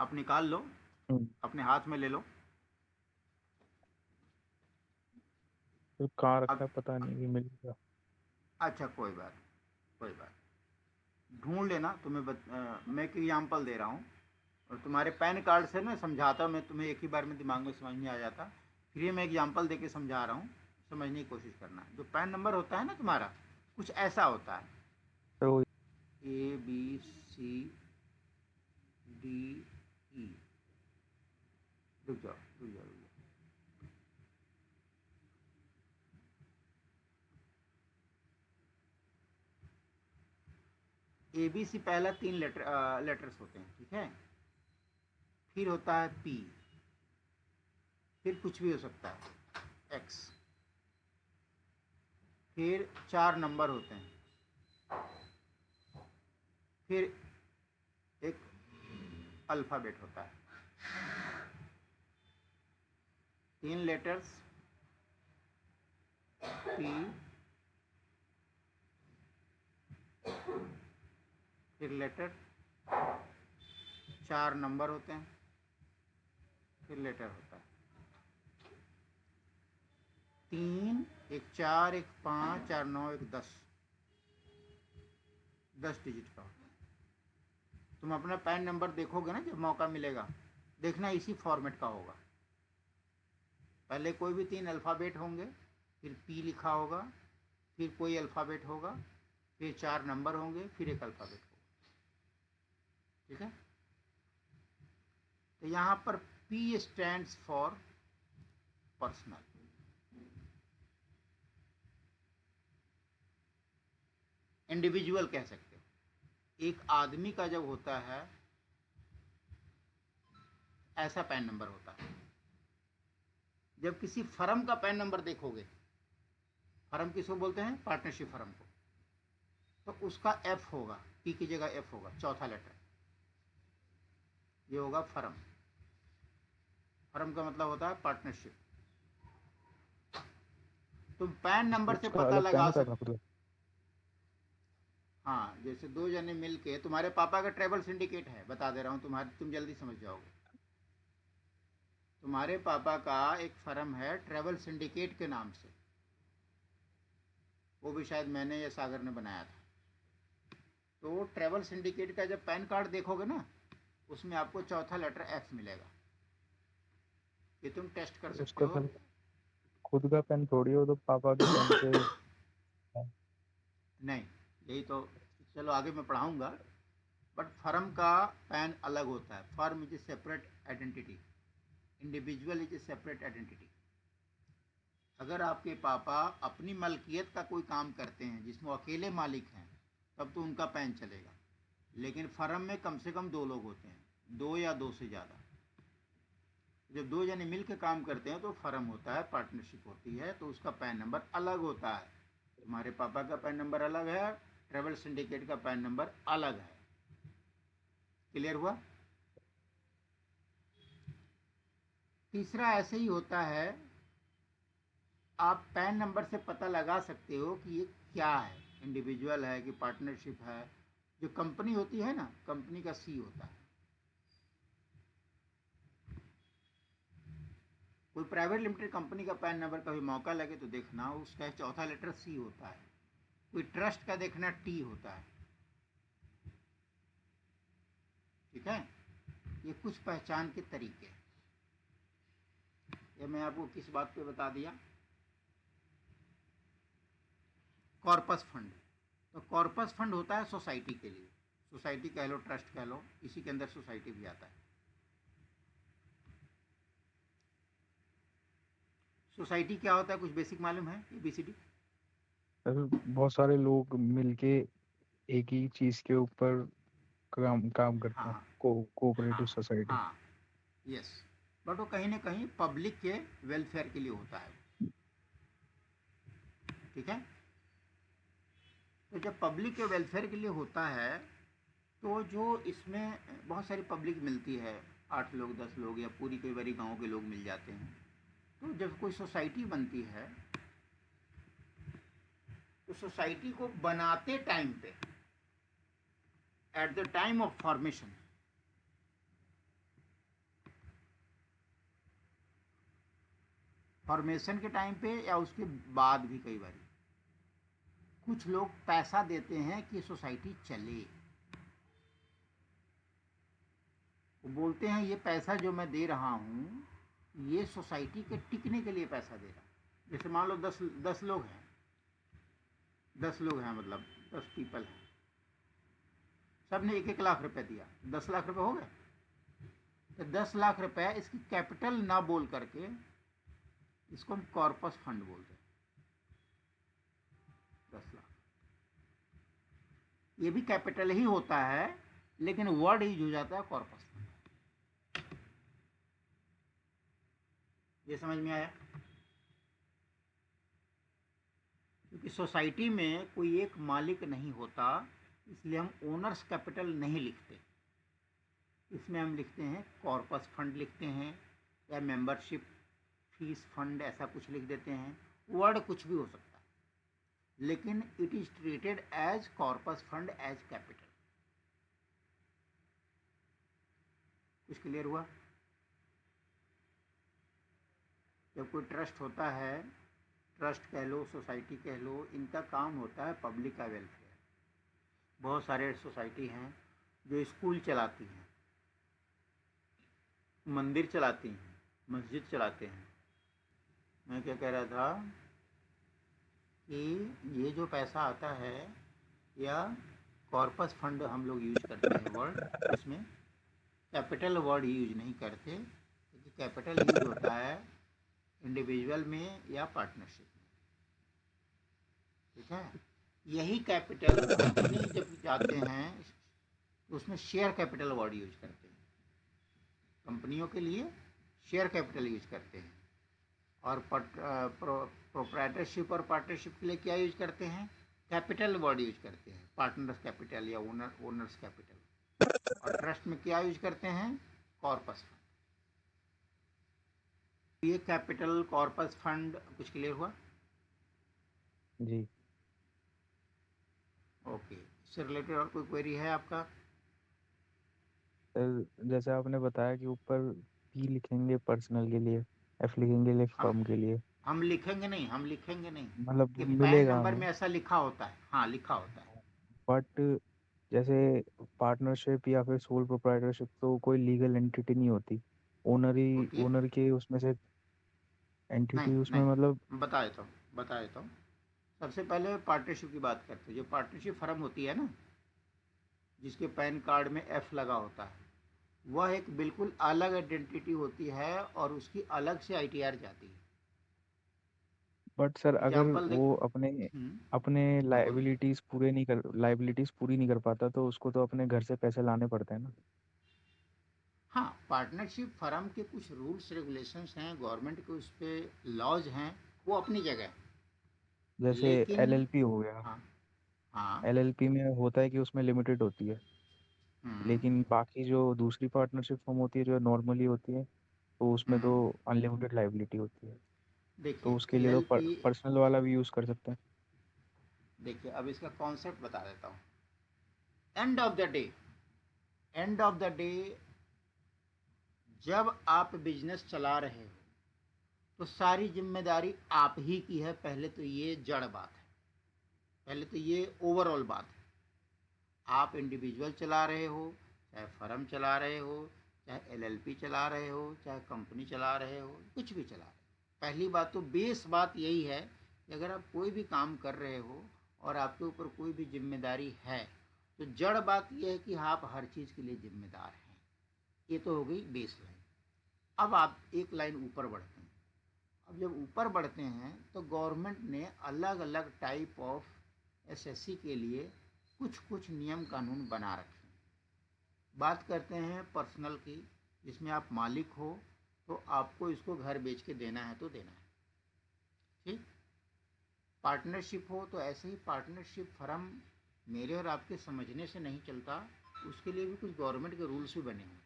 आप निकाल लो, हम्म, अपने हाथ में ले लो। तो कहाँ अब रखा है पता नहीं, कि मिल गया। अच्छा, कोई बात, कोई बात। ढूंढ लेना। मैं एक एग्जाम्पल दे रहा हूँ और तुम्हारे पैन कार्ड से ना समझाता मैं तुम्हें, एक ही बार में दिमाग में समझ नहीं आ जाता। फिर ये मैं एग्जाम्पल दे के समझा रहा हूँ, समझने की कोशिश करना। जो पैन नंबर होता है ना तुम्हारा, कुछ ऐसा होता है, तो ABC DE। रुक जाओ रुक जाओ रुक जाओ। ABC पहला 3 लेटर्स होते हैं, ठीक है। फिर होता है P, फिर कुछ भी हो सकता है, X, फिर 4 नंबर होते हैं, फिर एक अल्फ़ाबेट होता है। 3 लेटर्स P, फिर लेटर, 4 नंबर होते हैं, फिर लेटर होता है। 3, एक 4, एक 5, 4 9, एक 10 डिजिट का होता है। तुम अपना पैन नंबर देखोगे ना जब मौका मिलेगा, देखना इसी फॉर्मेट का होगा। पहले कोई भी 3 अल्फ़ाबेट होंगे, फिर P लिखा होगा, फिर कोई अल्फ़ाबेट होगा, फिर 4 नंबर होंगे, फिर एक अल्फ़ाबेट होगा, ठीक है। तो यहाँ पर P stands for personal. Individual कह सकते हो। एक आदमी का जब होता है ऐसा पैन नंबर होता है। जब किसी फर्म का पैन नंबर देखोगे, फर्म किसको बोलते हैं? पार्टनरशिप फर्म को, तो उसका F होगा, P की जगह F होगा, चौथा लेटर, ये होगा फर्म। फर्म का मतलब होता है पार्टनरशिप। तुम पैन नंबर से उसका पता अलग लगा पैन कार्ड सकते। रख दो। हाँ, जैसे 2 जने मिल के, तुम्हारे पापा का ट्रेवल सिंडिकेट है, बता दे रहा हूँ, तुम जल्दी समझ जाओगे। तुम्हारे पापा का एक फर्म है ट्रेवल सिंडिकेट के नाम से, वो भी शायद मैंने या सागर ने बनाया था। तो ट्रेवल सिंडिकेट का जब पैन कार्ड देखोगे ना, उसमें आपको चौथा लेटर F मिलेगा। ये तुम टेस्ट कर सकते उसका हो। फिर खुद का पेन थोड़ी हो, तो पापा के पेन पे है। नहीं, यही तो, चलो आगे मैं पढ़ाऊँगा। बट फर्म का पैन अलग होता है। Firm is a separate identity, individual is a separate identity. अगर आपके पापा अपनी मलकियत का कोई काम करते हैं जिसमें अकेले मालिक हैं, तब तो उनका पैन चलेगा। लेकिन फर्म में कम से कम 2 लोग होते हैं, 2 या 2 से ज़्यादा। जब 2 जने मिल के काम करते हैं तो फर्म होता है, पार्टनरशिप होती है, तो उसका पैन नंबर अलग होता है। तुम्हारे पापा का पैन नंबर अलग है, ट्रेवल सिंडिकेट का पैन नंबर अलग है। क्लियर हुआ? तीसरा ऐसे ही होता है, आप पैन नंबर से पता लगा सकते हो कि ये क्या है, इंडिविजुअल है कि पार्टनरशिप है। जो कंपनी होती है ना, कंपनी का C होता है। कोई प्राइवेट लिमिटेड कंपनी का पैन नंबर कभी मौका लगे तो देखना, उसका चौथा लेटर C होता है। कोई ट्रस्ट का देखना T होता है, ठीक है। ये कुछ पहचान के तरीके। ये मैं आपको किस बात पे बता दिया? Corpus fund. तो कॉर्पस फंड होता है सोसाइटी के लिए, सोसाइटी कह लो, ट्रस्ट कह लो, इसी के अंदर सोसाइटी भी आता है। सोसाइटी क्या होता है, कुछ बेसिक मालूम है? ABCD। फिर बहुत सारे लोग मिलके एक ही चीज के ऊपर काम काम करते हैं, हाँ कोऑपरेटिव हाँ सोसाइटी। हाँ, यस। बट वो कहीं ना कहीं पब्लिक के वेलफेयर के लिए होता है, ठीक है। तो जब पब्लिक के वेलफेयर के लिए होता है, तो जो इसमें बहुत सारी पब्लिक मिलती है, 8 लोग 10 लोग या पूरी कई बारी गाँव के लोग मिल जाते हैं। तो जब कोई सोसाइटी बनती है, तो सोसाइटी को बनाते टाइम पे, at the time of formation, formation के टाइम पे या उसके बाद भी कई बार कुछ लोग पैसा देते हैं कि सोसाइटी चले। वो बोलते हैं ये पैसा जो मैं दे रहा हूँ ये सोसाइटी के टिकने के लिए पैसा दे रहा हूँ। जैसे मान लो 10 लोग हैं, 10 लोग हैं, मतलब 10 पीपल हैं, सब ने 1-1 लाख रुपए दिया, 10 लाख रुपए हो गए। तो 10 लाख रुपए इसकी कैपिटल ना बोल करके इसको हम कॉर्पस फंड बोलते हैं। 10 लाख ये भी कैपिटल ही होता है, लेकिन वर्ड यूज हो जाता है कॉर्पस फंड। ये समझ में आया? क्योंकि सोसाइटी में कोई एक मालिक नहीं होता, इसलिए हम ओनर्स कैपिटल नहीं लिखते। इसमें हम लिखते हैं कॉर्पस फंड लिखते हैं, या मेंबरशिप फीस फंड ऐसा कुछ लिख देते हैं। वर्ड कुछ भी हो सकता है, लेकिन it is treated as corpus fund as capital. कुछ क्लियर हुआ? जब कोई ट्रस्ट होता है, ट्रस्ट कह लो, सोसाइटी कह लो, इनका काम होता है पब्लिक का वेलफेयर। बहुत सारे सोसाइटी हैं जो स्कूल चलाती हैं, मंदिर चलाती हैं, मस्जिद चलाते हैं। मैं क्या कह रहा था कि ये जो पैसा आता है, या कॉर्पस फंड हम लोग यूज करते हैं वर्ड, इसमें कैपिटल वर्ड यूज नहीं करते, क्योंकि कैपिटल यूज होता है इंडिविजुअल में या पार्टनरशिप में। ठीक है? यही कैपिटल कंपनी जब जाते हैं तो उसमें शेयर कैपिटल वर्ड यूज करते हैं। कंपनियों के लिए शेयर कैपिटल यूज करते हैं, और प्रोप्राइटरशिप और पार्टनरशिप के लिए क्या यूज करते हैं? कैपिटल वर्ड यूज करते हैं, पार्टनर्स कैपिटल या ओनर्स कैपिटल। और ट्रस्ट में क्या यूज करते हैं? Corpus fund. ये कैपिटल कॉर्पस फंड कुछ क्लियर हुआ? जी ओके। इससे रिलेटेड और कोई क्वेरी है आपका? सर, जैसे आपने बताया कि ऊपर पी लिखेंगे पर्सनल के लिए, एफ लिखेंगे हम फर्म के लिए, हम लिखेंगे नहीं, हम लिखेंगे नहीं। मतलब ये पैन मिलेगा नंबर हमें। में ऐसा लिखा होता है, हाँ लिखा होता है। बट जैसे पार्टनरशिप या फिर सोल प्रोप्राइटरशिप तो कोई लीगल एंटिटी नहीं होती, ओनर ही होती है? ओनर के उसमें से नहीं एंटिटी उसमें, मतलब। नहीं, बता देता हूँ। सबसे पहले पार्टनरशिप की बात करते हैं। जो पार्टनरशिप फर्म होती है ना, जिसके पैन कार्ड में एफ लगा होता है, वह एक बिल्कुल अलग आइडेंटिटी होती है और उसकी अलग से आईटीआर जाती है। बट सर, अगर एग्जाम्पल वो देखो। अपने हम्म, अपने बोलो। लाइबिलिटीज पूरी नहीं कर पाता तो उसको तो अपने घर से पैसे लाने पड़ते हैं ना। हाँ, पार्टनरशिप फर्म के कुछ रूल्स रेगुलेशंस हैं, गवर्नमेंट के उस पर लॉज हैं, वो अपनी जगह है। जैसे लेकिन एलएलपी हो गया। हाँ, हाँ, एलएलपी में होता है कि उसमें लिमिटेड होती है, हम्म, लेकिन बाकी जो दूसरी पार्टनरशिप फॉर्म होती है जो नॉर्मली होती है, तो उसमें तो हम्म। अनलिमिटेड लाइबिलिटी होती है। तो देखिए उसके लिए तो एलएलपी, पर्सनल वाला भी यूज़ कर सकते हैं। देखिए अब इसका कॉन्सेप्ट बता देता हूँ। End of the day, end of the day, जब आप बिजनेस चला रहे हो तो सारी जिम्मेदारी आप ही की है। पहले तो ये जड़ बात है, पहले तो ये ओवरऑल बात है। आप इंडिविजुअल चला रहे हो, चाहे फर्म चला रहे हो, चाहे एलएलपी चला रहे हो, चाहे कंपनी चला रहे हो, कुछ भी चला रहे हो, पहली बात तो बेस बात यही है कि अगर आप कोई भी काम कर रहे हो और आपके ऊपर कोई भी जिम्मेदारी है, तो जड़ बात यह है कि आप हर चीज़ के लिए जिम्मेदार हैं। ये तो हो गई बेस लाइन। अब आप एक लाइन ऊपर बढ़ते हैं। अब जब ऊपर बढ़ते हैं तो गवर्नमेंट ने अलग अलग टाइप ऑफ एसएससी के लिए कुछ कुछ नियम कानून बना रखे हैं। बात करते हैं पर्सनल की, जिसमें आप मालिक हो तो आपको इसको घर बेच के देना है तो देना है, ठीक। पार्टनरशिप हो तो ऐसे ही पार्टनरशिप फर्म मेरे और आपके समझने से नहीं चलता, उसके लिए भी कुछ गवर्नमेंट के रूल्स भी बने हुए हैं।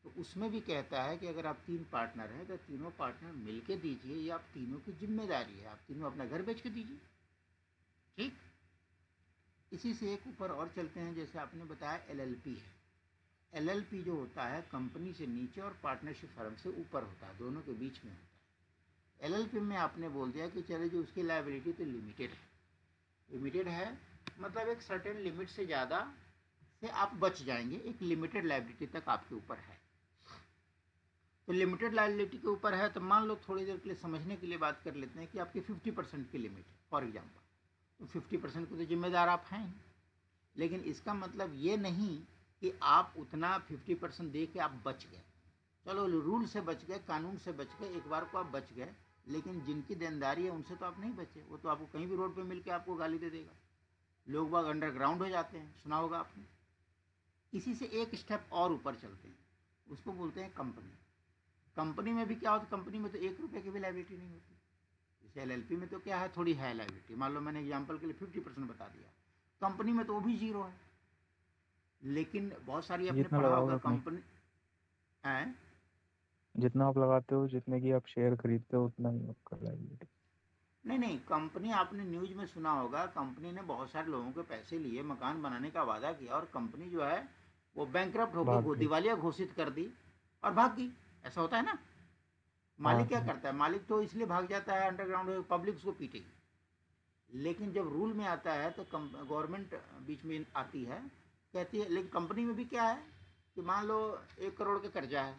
तो उसमें भी कहता है कि अगर आप 3 पार्टनर हैं तो तीनों पार्टनर मिल के दीजिए, ये आप तीनों की जिम्मेदारी है, आप तीनों अपना घर बेच के दीजिए, ठीक। इसी से एक ऊपर और चलते हैं। जैसे आपने बताया एलएलपी है। एलएलपी जो होता है कंपनी से नीचे और पार्टनरशिप फर्म से ऊपर होता है, दोनों के बीच में होता है। एलएलपी में आपने बोल दिया कि चले जो उसकी लायबिलिटी तो लिमिटेड है, लिमिटेड है मतलब एक सर्टेन लिमिट से ज़्यादा से आप बच जाएंगे, एक लिमिटेड लायबिलिटी तक आपके ऊपर है। तो लिमिटेड लायबिलिटी के ऊपर है तो मान लो थोड़ी देर के लिए समझने के लिए बात कर लेते हैं कि आपकी 50% की लिमिट है फॉर एग्जाम्पल, तो 50% के तो जिम्मेदार आप हैं ही। लेकिन इसका मतलब ये नहीं कि आप उतना 50% दे के आप बच गए। चलो रूल से बच गए, कानून से बच गए, एक बार को आप बच गए, लेकिन जिनकी देनदारी है उनसे तो आप नहीं बचे। वो तो आपको कहीं भी रोड पे मिल के आपको गाली दे देगा। लोग बाग अंडरग्राउंड हो जाते हैं, सुना होगा आपने। इसी से एक स्टेप और ऊपर चलते हैं, उसको बोलते हैं कंपनी। कंपनी में भी क्या होता है, कंपनी में तो 1 रुपये की भी लायबिलिटी नहीं होती। जैसे LLP में तो क्या है, थोड़ी है लायबिलिटी, मान लो मैंने एग्जाम्पल के लिए 50% बता दिया, कंपनी में तो वो भी 0 है। लेकिन बहुत सारी आपने जितना पढ़ा लगाओगे होगा उतने, कंपनी है। जितना आप लगाते हो, जितने की आप शेयर खरीदते हो, उतना ही आपका लायबिलिटी। नहीं नहीं, कंपनी आपने न्यूज में सुना होगा, कंपनी ने बहुत सारे लोगों के पैसे लिए, मकान बनाने का वादा किया, और कंपनी जो है वो बैंकरप्ट हो भाग गई, गए। दिवालिया घोषित कर दी और भाग गई। ऐसा होता है ना। हाँ मालिक क्या हाँ। करता है, मालिक तो इसलिए भाग जाता है अंडरग्राउंड, पब्लिक उसको पीटेगी। लेकिन जब रूल में आता है तो गवर्नमेंट बीच में आती है, कहती है। लेकिन कंपनी में भी क्या है कि मान लो 1 करोड़ का कर्जा है,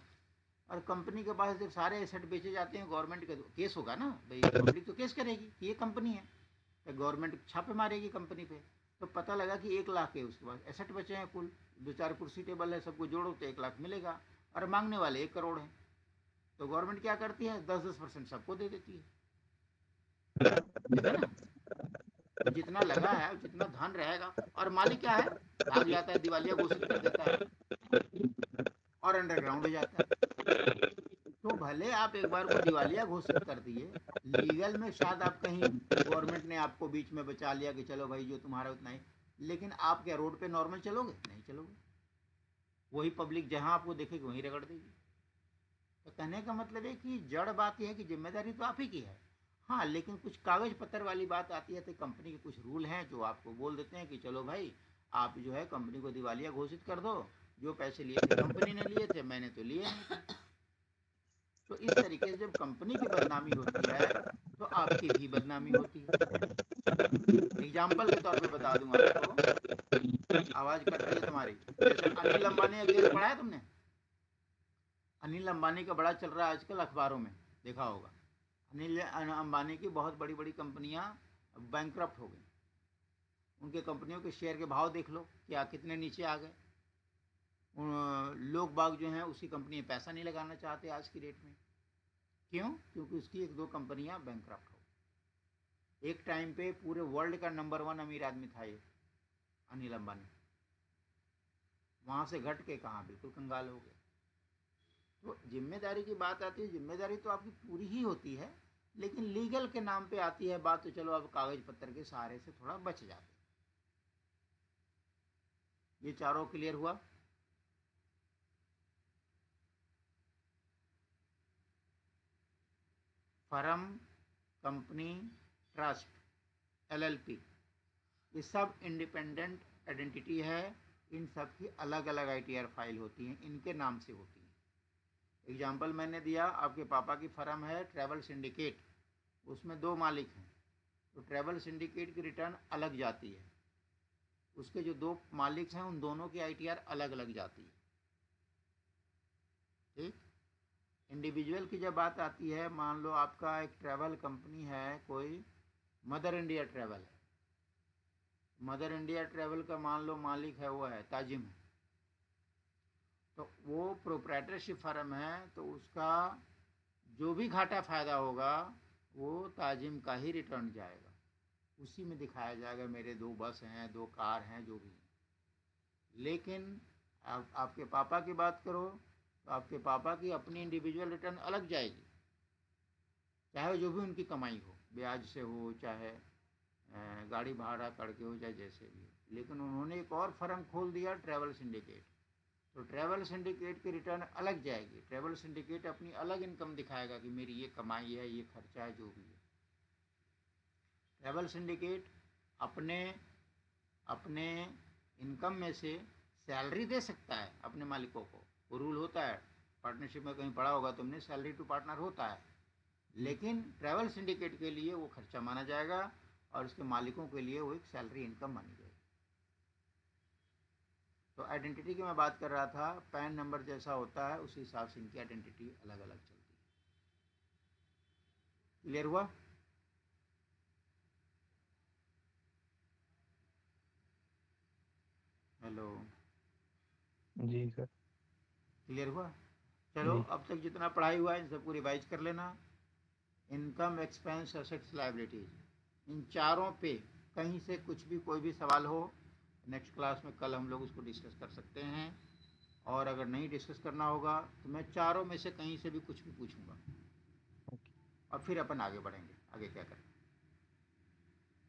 और कंपनी के पास जब सारे एसेट बेचे जाते हैं गवर्नमेंट के, तो केस होगा ना भाई, पब्लिक तो केस करेगी कि ये कंपनी है, तो गवर्नमेंट छापे मारेगी कंपनी पे। तो पता लगा कि 1 लाख है उसके पास एसेट बचे हैं कुल, 2-4 कुर्सी टेबल है, सबको जोड़ो तो 1 लाख मिलेगा, और मांगने वाले 1 करोड़ हैं। तो गवर्नमेंट क्या करती है, 10-10% सबको दे देती है। देखा ना। तो जितना लगा है, जितना धन रहेगा, और मालिक क्या है, भाग जाता है, दिवालिया घोषित कर देता है और अंडरग्राउंड हो जाता है। तो भले आप एक बार को दिवालिया घोषित कर दिए, लीगल में शायद आप कहीं गवर्नमेंट ने आपको बीच में बचा लिया कि चलो भाई जो तुम्हारा उतना ही, लेकिन आप क्या रोड पे नॉर्मल चलोगे, नहीं चलोगे। वही पब्लिक जहां आपको देखेगी वहीं रगड़ देगी। तो कहने का मतलब है कि जड़ बात यह है कि जिम्मेदारी तो आप ही की है। हाँ, लेकिन कुछ कागज पत्र वाली बात आती है तो कंपनी के कुछ रूल हैं जो आपको बोल देते हैं कि चलो भाई आप जो है कंपनी को दिवालिया घोषित कर दो, जो पैसे लिए थे कंपनी ने लिए थे, मैंने तो लिए नहीं थे। तो इस तरीके से जब कंपनी की बदनामी होती है तो आपकी भी बदनामी होती है। एग्जाम्पल के तौर पे बता दूं आपको, आवाज कट रही है तुम्हारी। जैसे अनिल अंबानी का केस पढ़ा है तुमने। अनिल अंबानी का बड़ा चल रहा है आजकल अखबारों में, देखा होगा। अनिल अंबानी की बहुत बड़ी बड़ी कंपनियां बैंकरप्ट हो गई। उनके कंपनियों के शेयर के भाव देख लो क्या कितने नीचे आ गए। लोग बाग जो हैं उसी कंपनी में पैसा नहीं लगाना चाहते आज की डेट में। क्यों? क्योंकि उसकी 1-2 कंपनियां बैंकरप्ट हो। एक टाइम पे पूरे वर्ल्ड का नंबर 1 अमीर आदमी था ये अनिल अंबानी, वहां से घट के कहाँ बिल्कुल कंगाल हो गए। तो जिम्मेदारी की बात आती है, जिम्मेदारी तो आपकी पूरी ही होती है, लेकिन लीगल के नाम पे आती है बात, तो चलो अब कागज पत्र के सहारे से थोड़ा बच जाते। ये चारों क्लियर हुआ। फर्म, कंपनी, ट्रस्ट, LLP, ये सब इंडिपेंडेंट आइडेंटिटी है। इन सब की अलग अलग ITR फाइल होती हैं, इनके नाम से होती हैं। एग्जाम्पल मैंने दिया, आपके पापा की फर्म है ट्रैवल सिंडिकेट, उसमें 2 मालिक हैं, तो ट्रैवल सिंडिकेट की रिटर्न अलग जाती है, उसके जो 2 मालिक हैं उन दोनों की ITR अलग अलग जाती है। ठीक। इंडिविजुअल की जब बात आती है, मान लो आपका एक ट्रैवल कंपनी है कोई, मदर इंडिया ट्रैवल है। मदर इंडिया ट्रैवल का मान लो मालिक है वो है ताजिम है, तो वो प्रोप्राइटरशिप फर्म है, तो उसका जो भी घाटा फायदा होगा वो ताजिम का ही रिटर्न जाएगा, उसी में दिखाया जाएगा मेरे 2 बस हैं, 2 कार हैं, जो भी हैं। लेकिन आपके पापा की बात करो तो आपके पापा की अपनी इंडिविजुअल रिटर्न अलग जाएगी, चाहे जो भी उनकी कमाई हो, ब्याज से हो चाहे गाड़ी भाड़ा करके हो, चाहे जैसे भी हो। लेकिन उन्होंने एक और फर्म खोल दिया ट्रैवल सिंडिकेट, तो ट्रैवल सिंडिकेट की रिटर्न अलग जाएगी। ट्रैवल सिंडिकेट अपनी अलग इनकम दिखाएगा कि मेरी ये कमाई है, ये खर्चा है, जो भी है। ट्रैवल सिंडिकेट अपने अपने इनकम में से सैलरी दे सकता है अपने मालिकों को, वो रूल होता है। पार्टनरशिप में कहीं पढ़ा होगा तुमने, सैलरी टू पार्टनर होता है। लेकिन ट्रैवल सिंडिकेट के लिए वो खर्चा माना जाएगा और उसके मालिकों के लिए वो एक सैलरी इनकम मानी जाएगी। तो आइडेंटिटी की मैं बात कर रहा था, पैन नंबर जैसा होता है उसी हिसाब से इनकी आइडेंटिटी अलग अलग चलती है। क्लियर हुआ? हेलो, जी सर। क्लियर हुआ? चलो, जी। अब तक जितना पढ़ाई हुआ है इन सबको रिवाइज कर लेना। इनकम, एक्सपेंस, एसेट्स, लायबिलिटीज, इन चारों पे कहीं से कुछ भी कोई भी सवाल हो, नेक्स्ट क्लास में कल हम लोग उसको डिस्कस कर सकते हैं। और अगर नहीं डिस्कस करना होगा तो मैं चारों में से कहीं से भी कुछ भी पूछूंगा, ओके। और फिर अपन आगे बढ़ेंगे, आगे क्या करें।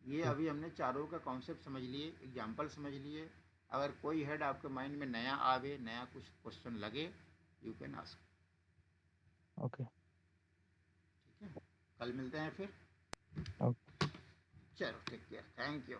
ये ठीक। अभी हमने चारों का कॉन्सेप्ट समझ लिए, एग्जाम्पल समझ लिए। अगर कोई हेड आपके माइंड में नया आवे, नया कुछ क्वेश्चन लगे, यू कैन आस्क। ओके। ठीक है, कल मिलते हैं फिर। ओके। चलो, टेक केयर, थैंक यू।